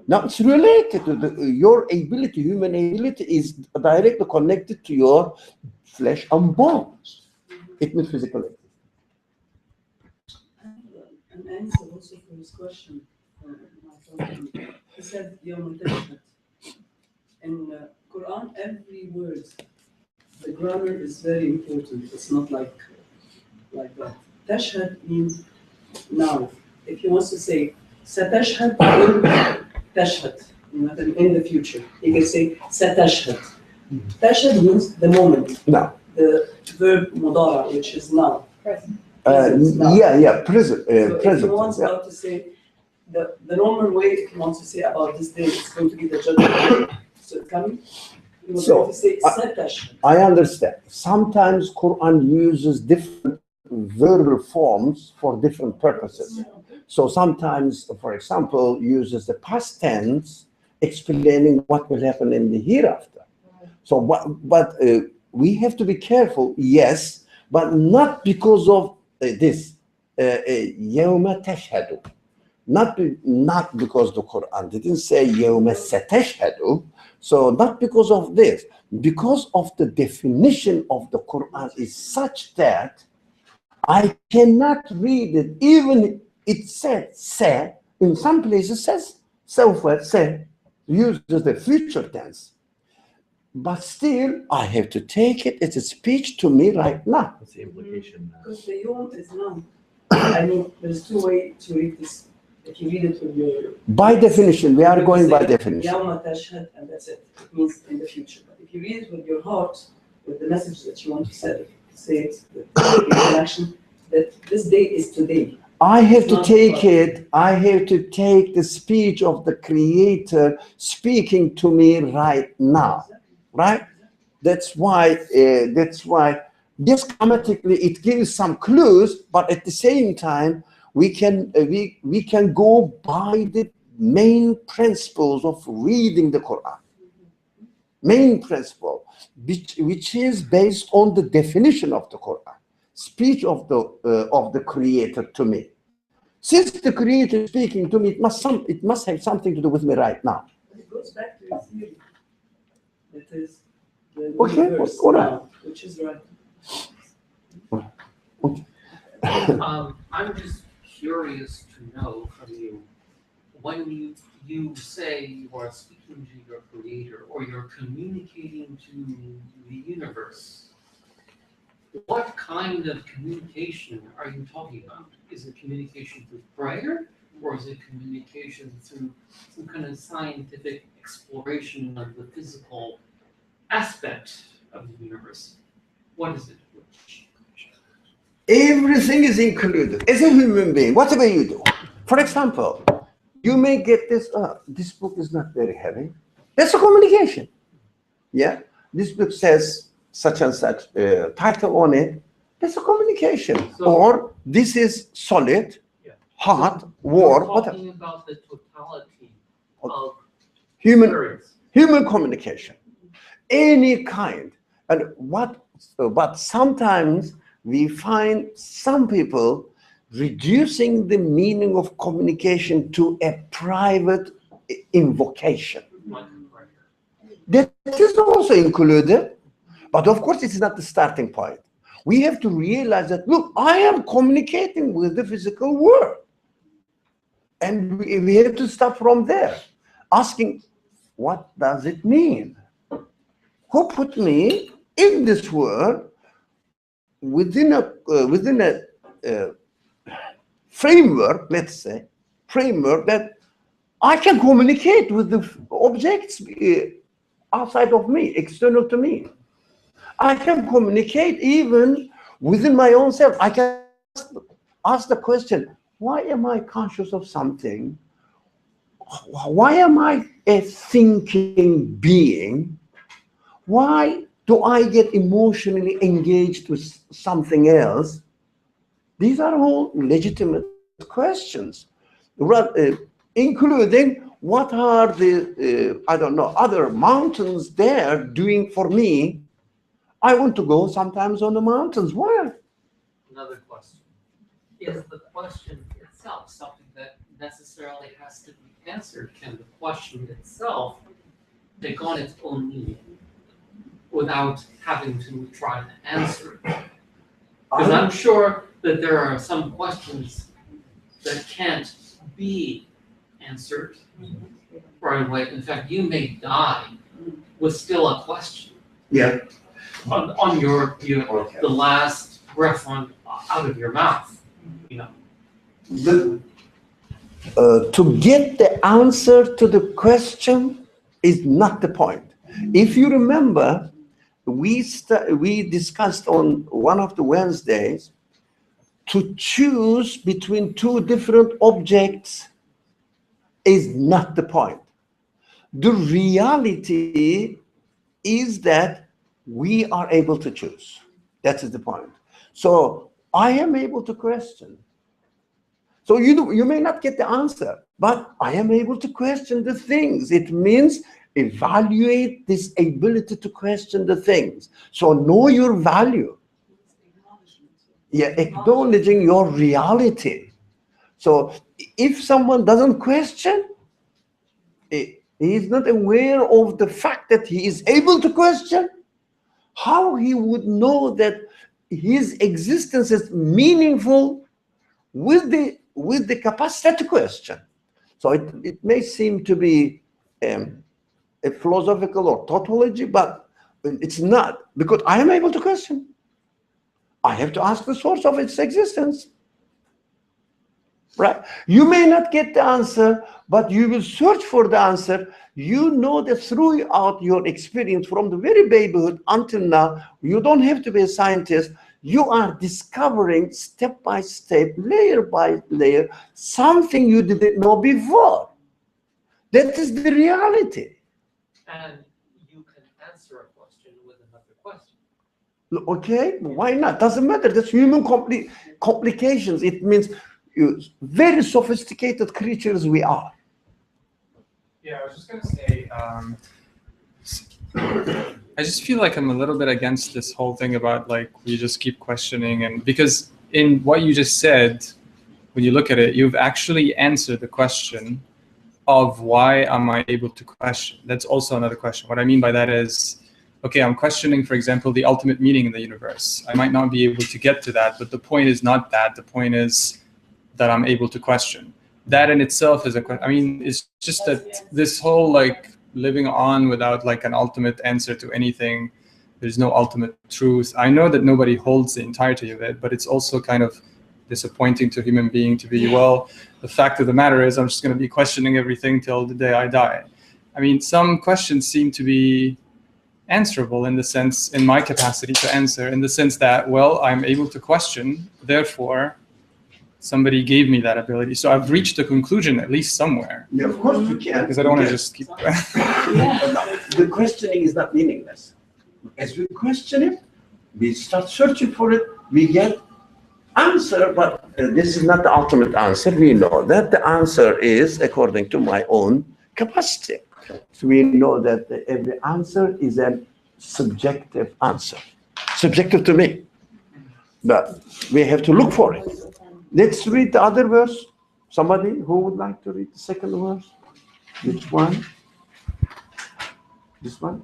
Now it's related to your ability, human ability is directly connected to your flesh and bones. It means physical. An answer also for his question. He said, Yawm al-Tashhad. In Quran, every word, the grammar is very important. It's not like that. Tashhad means now. If he wants to say, Satashhad, Tashhad, in the future. He can say, Satashhad. Tashhad means the moment. No. The verb mudara, which is now. Present. Present now. Present. So if he Present. wants about to say, the normal way, if he wants to say about this day, it's going to be the judgment. So it's coming. He was going to say, Satashhad. I understand. Sometimes Quran uses different verbal forms for different purposes. So sometimes, for example, uses the past tense explaining what will happen in the hereafter. So, but we have to be careful, yes, but not because of this. Yawma tashhadu. not because the Quran didn't say يَوْمَ سَتَشْهَدُ. So not because of this, because of the definition of the Quran is such that I cannot read it. Even it said say, in some places says sawfa say, uses the future tense. But still, I have to take it as a speech to me right now. What's the implication? Because the yom is noun. I mean, there's two ways to read this. If you read it with your By definition, we are going by definition. Yawma tashhad, and that's it. It means in the future. But if you read it with your heart, with the message that you want to say it, the action, that this day is today. I have to take it, I have to take the speech of the Creator speaking to me right now, right? That's why just grammatically it gives some clues, but at the same time, we can go by the main principles of reading the Quran. Main principle, which is based on the definition of the Quran, speech of the Creator to me. Since the Creator is speaking to me, it must have something to do with me right now. But it goes back to your theory. That is the Okay, universe all right. now, which is right. I'm just curious to know from you, when you say you are speaking to your Creator or you're communicating to the universe, what kind of communication are you talking about? Is it communication through prayer, or is it communication through some kind of scientific exploration of the physical aspect of the universe? What is it? Everything is included. As a human being, whatever you do. For example, you may get this book is not very heavy. That's a communication. Yeah? This book says such and such title on it. That's a communication. So- or this is solid, Yeah. hot, We're warm, whatever. talking about the totality of Human experience. human communication, any kind. And but sometimes we find some people reducing the meaning of communication to a private invocation. Like a prayer. That is also included, but of course it's not the starting point. We have to realize that, look, I am communicating with the physical world. And we have to start from there, asking, what does it mean? Who put me in this world within a framework, let's say, framework that I can communicate with the objects outside of me, external to me. I can communicate even within my own self. I can ask the question, why am I conscious of something? Why am I a thinking being? Why do I get emotionally engaged with something else? These are all legitimate questions, including what are the, other mountains there doing for me? I want to go sometimes on the mountains. Where? Another question. Is the question itself something that necessarily has to be answered? Can the question itself take on its own meaning without having to try to answer it? Because I'm sure that there are some questions that can't be answered right away. In fact, you may die with still a question Yeah. on the last breath out of your mouth, you know. To get the answer to the question is not the point. If you remember, we discussed on one of the Wednesdays to choose between two different objects is not the point. The reality is that we are able to choose. That is the point. So I am able to question. So you may not get the answer, but I am able to question the things. It means evaluate this ability to question the things. So know your value. Yeah, acknowledging your reality. So if someone doesn't question, he is not aware of the fact that he is able to question, how he would know that his existence is meaningful with the capacity to question? So it may seem to be a philosophical or tautology, but it's not, because I am able to question. I have to ask the source of its existence. Right? You may not get the answer, but you will search for the answer. You know that throughout your experience from the very babyhood until now, you don't have to be a scientist. You are discovering step by step, layer by layer, something you didn't know before. That is the reality. And you can answer a question with another question. Okay, why not? Doesn't matter. That's human complications. It means very sophisticated creatures we are. Yeah, I was just gonna say, I just feel like I'm a little bit against this whole thing about like we just keep questioning, and because in what you just said, when you look at it, you've actually answered the question of why am I able to question. That's also another question. What I mean by that is, okay, I'm questioning, for example, the ultimate meaning in the universe. I might not be able to get to that, but the point is not that. The point is that I'm able to question. That in itself is a question. I mean, it's just that this whole like living on without like an ultimate answer to anything, there's no ultimate truth. I know that nobody holds the entirety of it, but it's also kind of disappointing to a human being to be, well, the fact of the matter is I'm just going to be questioning everything till the day I die. I mean, some questions seem to be answerable in the sense, in my capacity to answer, in the sense that, well, I'm able to question, therefore, somebody gave me that ability. So I've reached a conclusion, at least somewhere. Yeah, of course you can. Because I don't want to just keep The questioning is not meaningless. As we question it, we start searching for it, we get answer, but this is not the ultimate answer. We know that the answer is according to my own capacity. So we know that every answer is a subjective answer, subjective to me. But we have to look for it. Let's read the other verse. Somebody who would like to read the second verse? Which one? This one?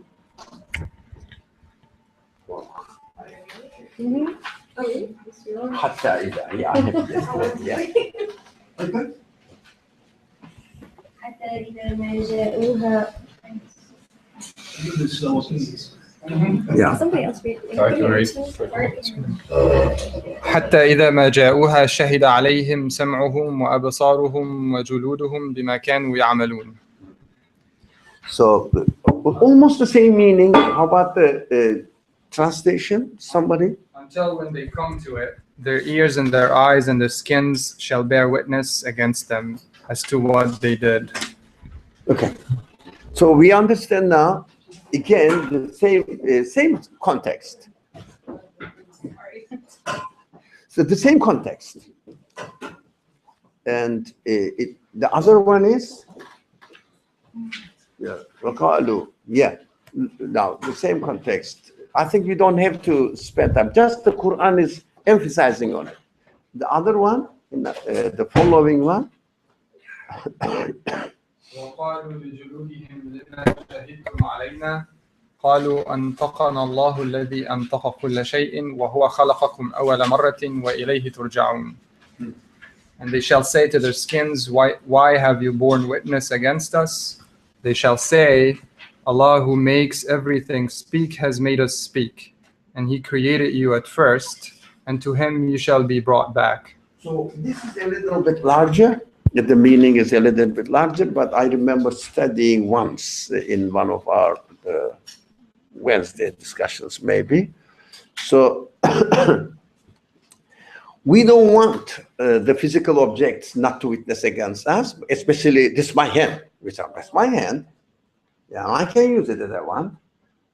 حتى إذا يعني okay. حتى إذا ما جاءوها. Yeah. Somebody else read. حتى إذا ما جاءوها شهد عليهم سمعهم وأبصارهم وجلودهم بما كانوا يعملون. So almost the same meaning. How about the translation? Somebody? Until when they come to it, their ears and their eyes and their skins shall bear witness against them as to what they did. Okay. So we understand now, again, the same context. So the same context. And the other one is, yeah, now the same context. I think you don't have to spend time. Just the Quran is emphasizing on it. The other one, the following one. وقالوا لجلودهم لما شهدتم علينا قالوا أنطقنا الله الذي أنطق كل شيء وهو خلقكم أول مرة وإليه ترجعون. And they shall say to their skins, why have you borne witness against us? They shall say, Allah who makes everything speak has made us speak, and He created you at first, and to Him you shall be brought back. So this is a little bit larger. The meaning is a little bit larger, but I remember studying once in one of our Wednesday discussions, maybe. So we don't want the physical objects not to witness against us, especially this my hand, which is my hand. Yeah, I can use it as I want.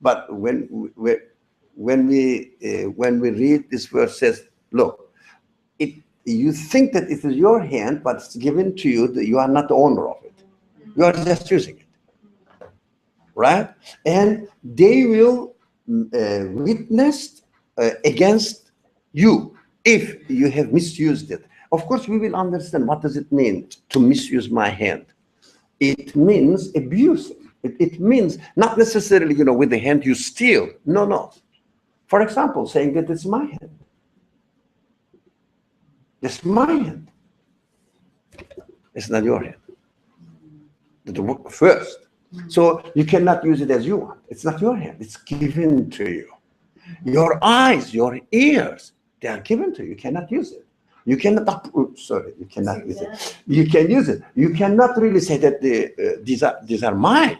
But when we read this verse, says, look, you think that it is your hand, but it's given to you that you are not the owner of it. You are just using it, right? And they will witness against you if you have misused it. of course, we will understand what does it mean to misuse my hand. It means abuse. It means not necessarily, with the hand you steal. No, no. For example, saying that it's my hand. It's my hand. It's not your hand. First. So you cannot use it as you want. It's not your hand. It's given to you. Your eyes, your ears, they are given to you. You cannot use it. You cannot, you cannot use it. You can use it. You cannot really say that these are mine.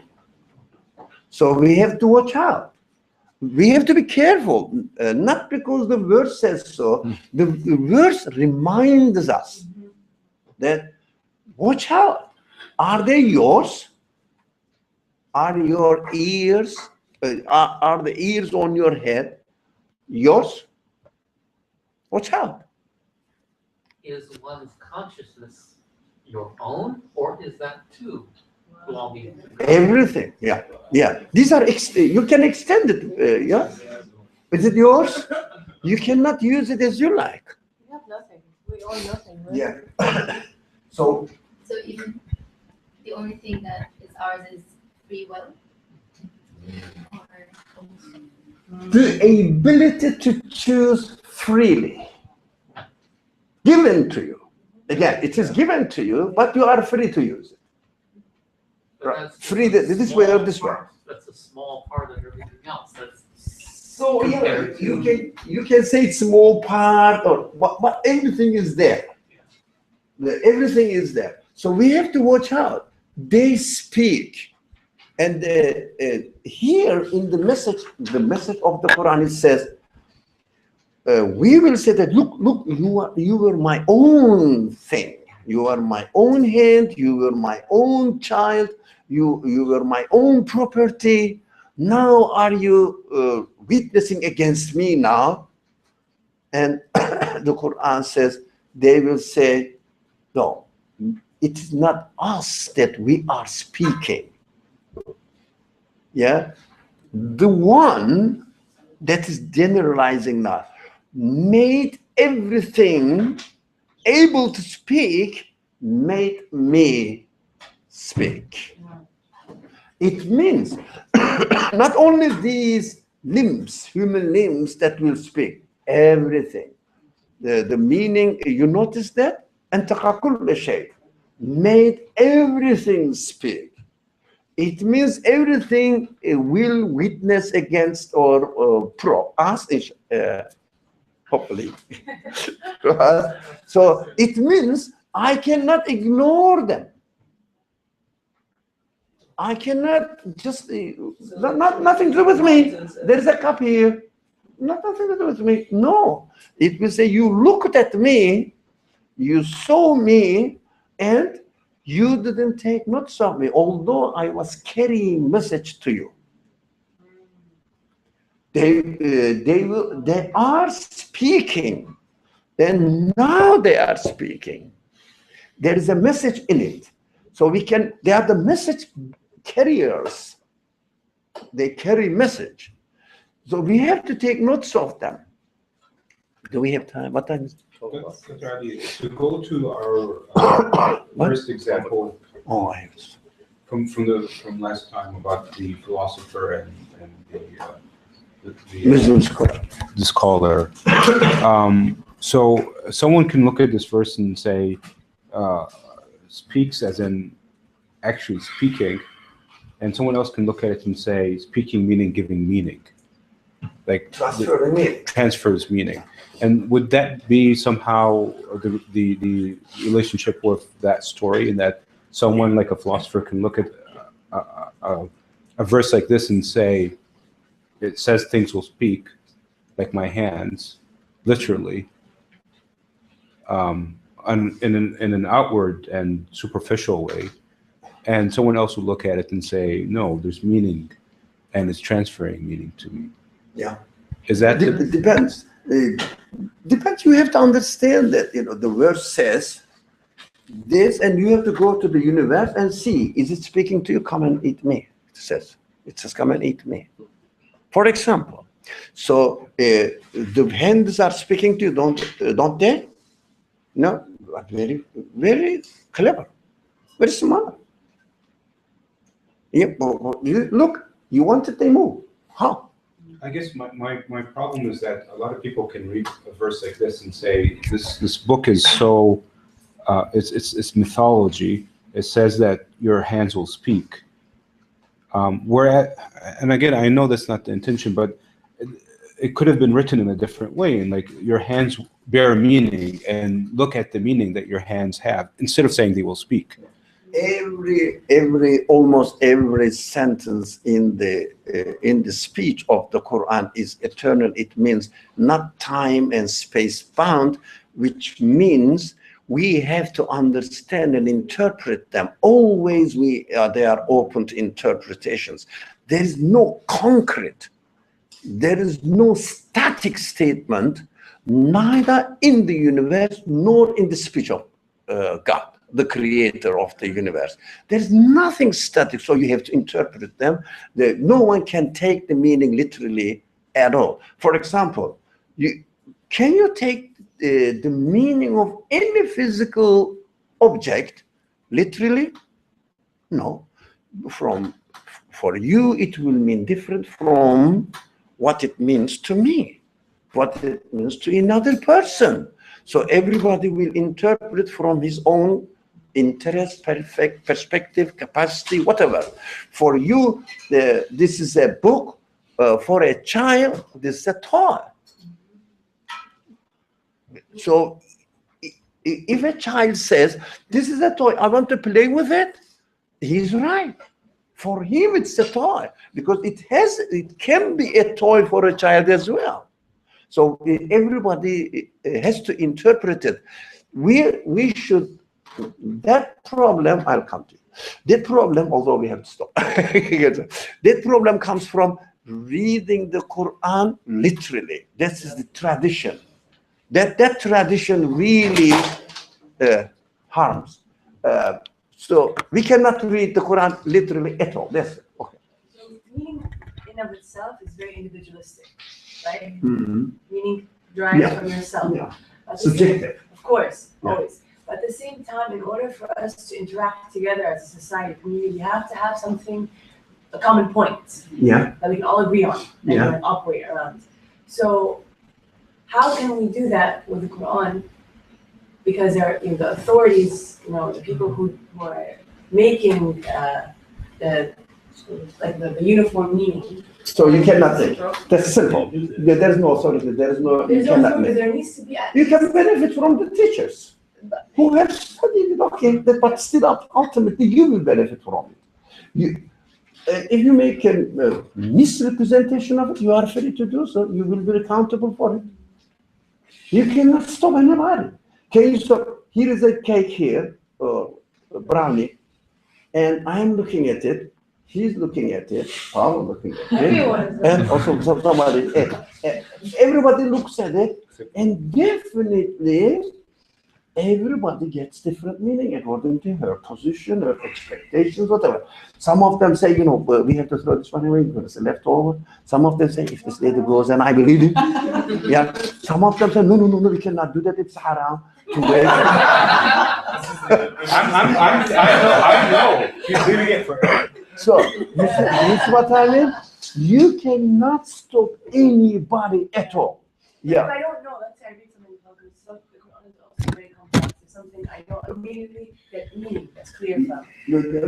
So we have to watch out. We have to be careful, not because the verse says so. The verse reminds us that watch out. Are they yours? Are your ears, are the ears on your head yours? Watch out. Is one's consciousness your own, or is that too belonging to Everything, yeah. These are, you can extend it, yeah? Is it yours? You cannot use it as you like. We have nothing. We own nothing, right? Yeah. So even the only thing that is ours is free will? the ability to choose freely, given to you. Again, it is given to you, but you are free to use it. Right. Free this way or this way. That's a small part of everything else. That's So yeah, you can say it's small part, or but everything is there. Everything is there. So we have to watch out. They speak, and here in the message of the Quran, it says, "We will say that look, you were my own thing. You are my own hand. You were my own child. You were my own property. Now are you witnessing against me now?" And the Quran says, they will say, no, it is not us that we are speaking. Yeah, the one that is generalizing now made everything able to speak, made me speak. It means not only these limbs, human limbs that will speak, everything. The meaning, you notice that? أَنْتَقَ كُلَّ شَيْءٍ, made everything speak. It means everything will witness against or pro us, hopefully. So it means I cannot ignore them. I cannot just, nothing to do with me. There's a cup here. Nothing to do with me. No. It will say, you looked at me, you saw me, and you didn't take notice of me, although I was carrying message to you. They are speaking. And now they are speaking. There is a message in it. So they are the message carriers. They carry message. So we have to take notes of them. Do we have time? What time is it? Dr. Adi, to go to our first example from last time about the philosopher and the scholar. So someone can look at this verse and say, speaks as in actually speaking, and someone else can look at it and say speaking meaning giving meaning, like transfers meaning. And would that be somehow the relationship with that story, in that someone like a philosopher can look at a verse like this and say, it says things will speak, like my hands, literally, in an outward and superficial way, and someone else would look at it and say, no, there's meaning, and it's transferring meaning to me. Yeah. Is that it depends. Depends. You have to understand that the verse says this, and you have to go to the universe and see, is it speaking to you? Come and eat me. It says come and eat me. For example, so the hands are speaking to you, don't they? No, are very, very clever, very smart. Yeah, but look, you wanted they move. How? I guess my problem is that a lot of people can read a verse like this and say this book is so it's mythology. It says that your hands will speak. And again, I know that's not the intention, but it could have been written in a different way, and like your hands bear meaning, and look at the meaning that your hands have instead of saying they will speak. Almost every sentence in the speech of the Quran is eternal. It means not time and space bound, which means we have to understand and interpret them. Always they are open to interpretations. There is no concrete, there is no static statement, neither in the universe nor in the speech of God, the creator of the universe. There's nothing static, so you have to interpret them. No one can take the meaning literally at all. For example, can you take the meaning of any physical object literally? No. For you, it will mean different from what it means to me, what it means to another person. So everybody will interpret from his own interest, perspective, capacity, whatever. For you, this is a book. For a child, this is a toy. So if a child says, this is a toy, I want to play with it, he's right. For him, it's a toy, because it can be a toy for a child as well. So everybody has to interpret it. We should, that problem, I'll come to. That problem, although we have to stop. That problem comes from reading the Quran literally. This is the tradition. That tradition really harms. So we cannot read the Quran literally at all. That's it. Okay. So meaning in of itself is very individualistic, right? Mm-hmm. Meaning derived Yeah. from yourself. Yeah. At the same- Subjective. Of course, Yeah. always. But at the same time, in order for us to interact together as a society, community, we have to have something, a common point Yeah. that we can all agree on and Yeah. kind of operate around. So how can we do that with the Quran? Because there are, the authorities, the people who are making the uniform meaning. So you cannot say. That's simple. There is no authority. There is no. There's You no cannot authority, make. there needs to be. You can benefit from the teachers who have studied it. Okay, but still, ultimately, you will benefit from it. If you make a misrepresentation of it, you are free to do so. You will be accountable for it. You cannot stop anybody. Can you stop? Here is a cake here, a brownie, and I am looking at it. He's looking at it. I'm looking at it. Everyone. And also somebody. Everybody looks at it, and definitely everybody gets different meaning according to her position, her expectations, whatever. Some of them say, we have to throw this one away because it's leftover. Some of them say, if this lady goes, and I believe it. Yeah. Some of them say, no, we cannot do that. It's haram to wear. I know. He's leaving it for her. So, you see what I mean? You cannot stop anybody at all. If Yeah. I don't know, let's say I read something about this, the Quran is also very complex. It's something I don't immediately get meaning that's clear from.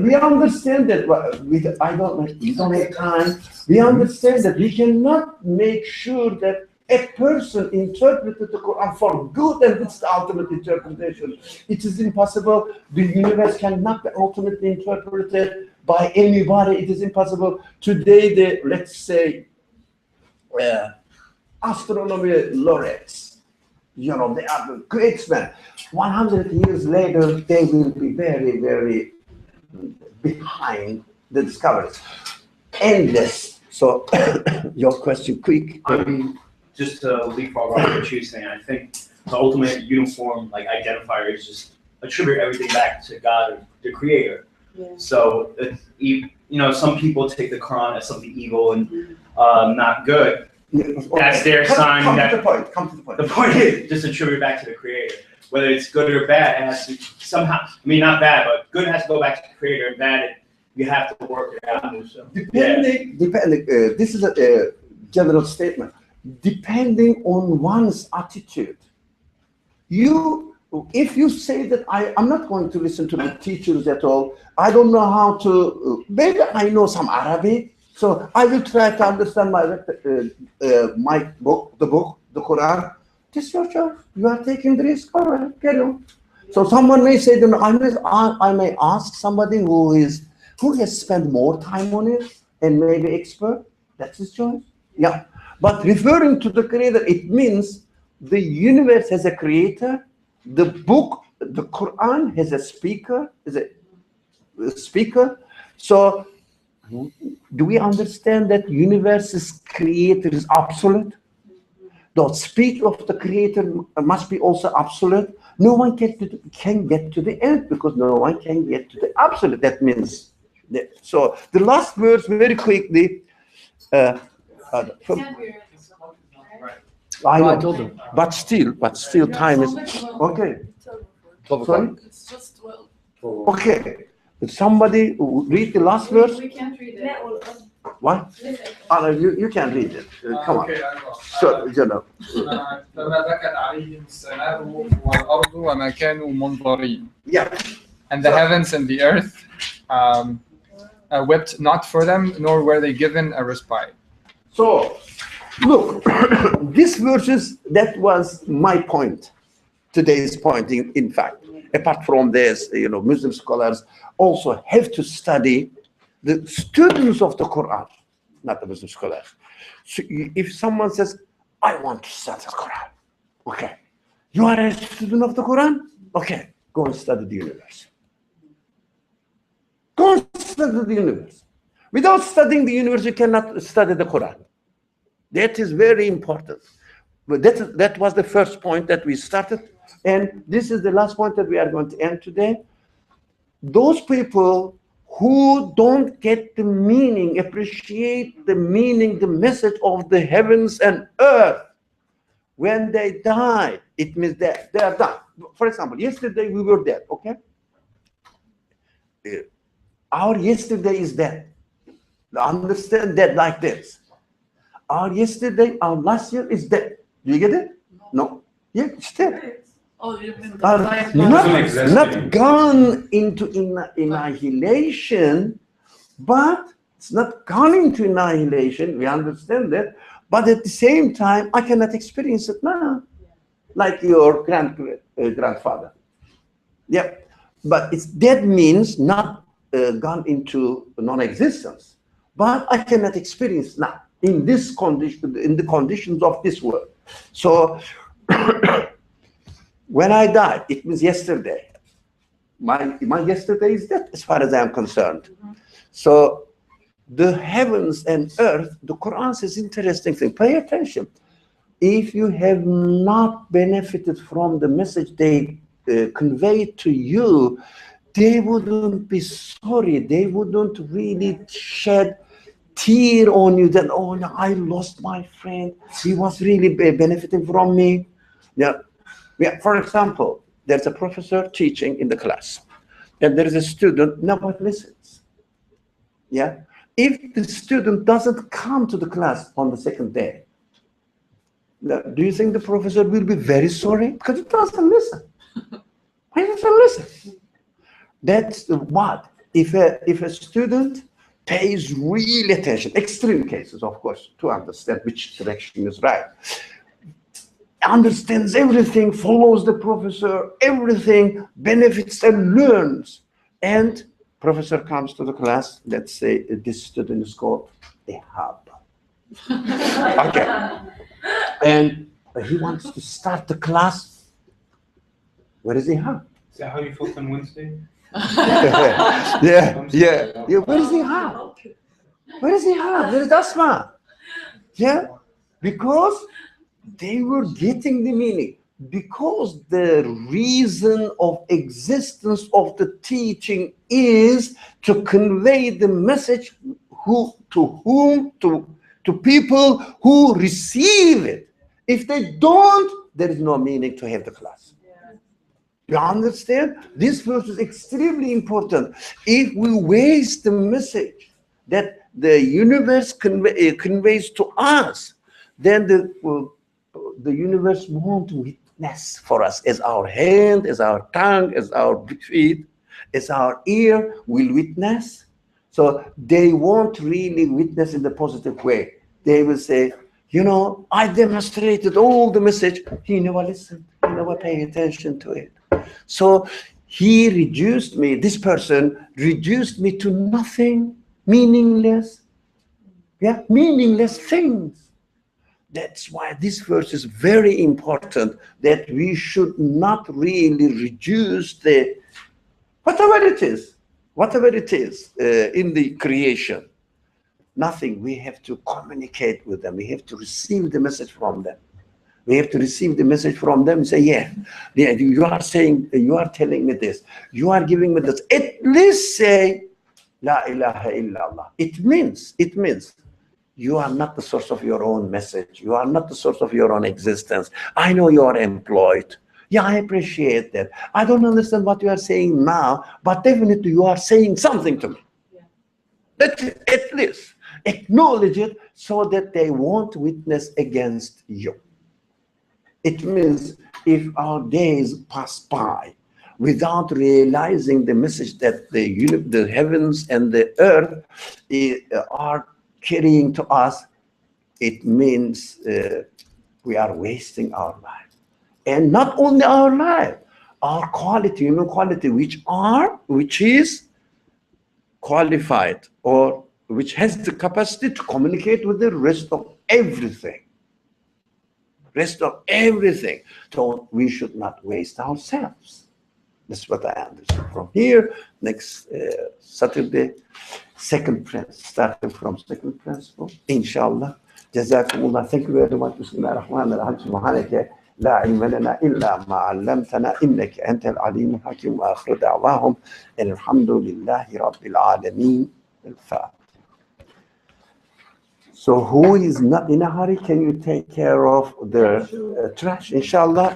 We understand that, but we don't have time. We understand that we cannot make sure that a person interpreted the Quran for good, and it's the ultimate interpretation. It is impossible. The universe cannot be ultimately interpreted by anybody. It is impossible. Today, let's say, astronomy laureates, they are the great men. 100 years later, they will be very, very behind the discoveries. Endless. So, your question, quick. I mean, just to leapfrog off what you're saying, I think the ultimate uniform identifier is just attribute everything back to God, the Creator. Yeah. So, some people take the Quran as something evil and not good. That's their sign. Come to the point. The point is just attribute it back to the Creator. whether it's good or bad, it has to somehow, I mean, not bad, but good has to go back to the creator, and bad, you have to work it out. Depending, this is a general statement. Depending on one's attitude, if you say that I'm not going to listen to the teachers at all, I don't know how to, maybe I know some Arabic, so I will try to understand my book, the Quran. This is your choice. You are taking the risk. All right, carry on. So someone may say, then I may ask somebody who has spent more time on it and maybe expert. That's his choice. Yeah. But referring to the creator, it means the universe has a creator. The book, the Quran, has a speaker. So, do we understand that universe's creator is absolute? The speech of the creator must be also absolute. No one can get to the end because no one can get to the absolute. That means so. The last verse, very quickly. I know, but still, time is okay. Sorry? It's just 12. Okay. Somebody read the last verse. We can't read it. What? Oh, no, you can read it. Come on. Okay, I will. So, you know. فما بكت عليهم السماء والأرض وما كانوا منظرين. Yeah. And the heavens and the earth wept not for them, nor were they given a respite. So, look, this verses, that was my point, today's point, in fact. Apart from this, Muslim scholars also have to study the students of the Quran, not the Muslim scholars. So if someone says, I want to study the Quran, okay. You are a student of the Quran? Okay, go and study the universe. Go and study the universe. Without studying the universe, you cannot study the Quran. That is very important. But that was the first point that we started. And this is the last point that we are going to end today. Those people who don't get the meaning, appreciate the meaning, the message of the heavens and earth, when they die, it means that they are done. For example, yesterday we were dead, okay? Our yesterday is dead. Understand that like this. Our last year is dead. Do you get it? No. Yeah, it's dead. Not gone into annihilation, but it's not gone into annihilation. We understand that, but at the same time, I cannot experience it now, like your grandfather. Yeah, but that means not gone into non-existence, but I cannot experience now in this condition, in the conditions of this world. So. When I died, it means yesterday. My yesterday is dead, as far as I am concerned. So the heavens and earth, the Quran says interesting thing. Pay attention. If you have not benefited from the message they conveyed to you, they wouldn't be sorry. They wouldn't really shed tear on you that, oh, no, I lost my friend. He was really benefiting from me. Yeah. Yeah, for example, there's a professor teaching in the class, and there is a student, nobody listens. Yeah, if the student doesn't come to the class on the second day, do you think the professor will be very sorry? Because he doesn't listen. Why doesn't listen? That's what? If a student pays real attention, extreme cases, of course, to understand which direction is right, understands everything, follows the professor, everything, benefits and learns. And professor comes to the class, let's say this student is called Ihab. Okay. And he wants to start the class. Where is Ihab? Is that how you felt on Wednesday? Yeah. Where is Ihab? Where is Ihab? Where is Asma? Yeah, because they were getting the meaning, because the reason of existence of the teaching is to convey the message to people who receive it. If they don't, there is no meaning to have the class. You understand? This verse is extremely important. If we waste the message that the universe conveys to us, then the universe won't witness for us as our hand, as our tongue, as our feet, as our ear will witness. So they won't really witness in the positive way. They will say, you know, I demonstrated all the message. He never listened. He never paid attention to it. So he reduced me, this person reduced me to nothing, meaningless. Yeah, meaningless things. That's why this verse is very important, that we should not really reduce the, whatever it is in the creation. Nothing. We have to communicate with them. We have to receive the message from them. We have to receive the message from them and say, yeah, you are saying, you are telling me this. You are giving me this. At least say, La ilaha illallah. It means you are not the source of your own message. You are not the source of your own existence. I know you are employed. Yeah, I appreciate that. I don't understand what you are saying now, but definitely you are saying something to me. Yeah. That's it, at least. Acknowledge it so that they won't witness against you. It means if our days pass by without realizing the message that the heavens and the earth are carrying to us, it means we are wasting our life. And not only our life, our quality, human quality, which is qualified or which has the capacity to communicate with the rest of everything. So we should not waste ourselves. That's what I understand from here. Next Saturday, starting from second principle, inshallah. Jazakumullah. Thank you very much. Bismillahirrahmanirrahim. Subhanaka la ilma lana illa ma 'allamtana innaka antal alimul hakim. Wa akhiru da'wahum alhamdulillahi rabbil alamin. Al-Fatiha. So who is not in a hurry, can you take care of the trash, inshallah?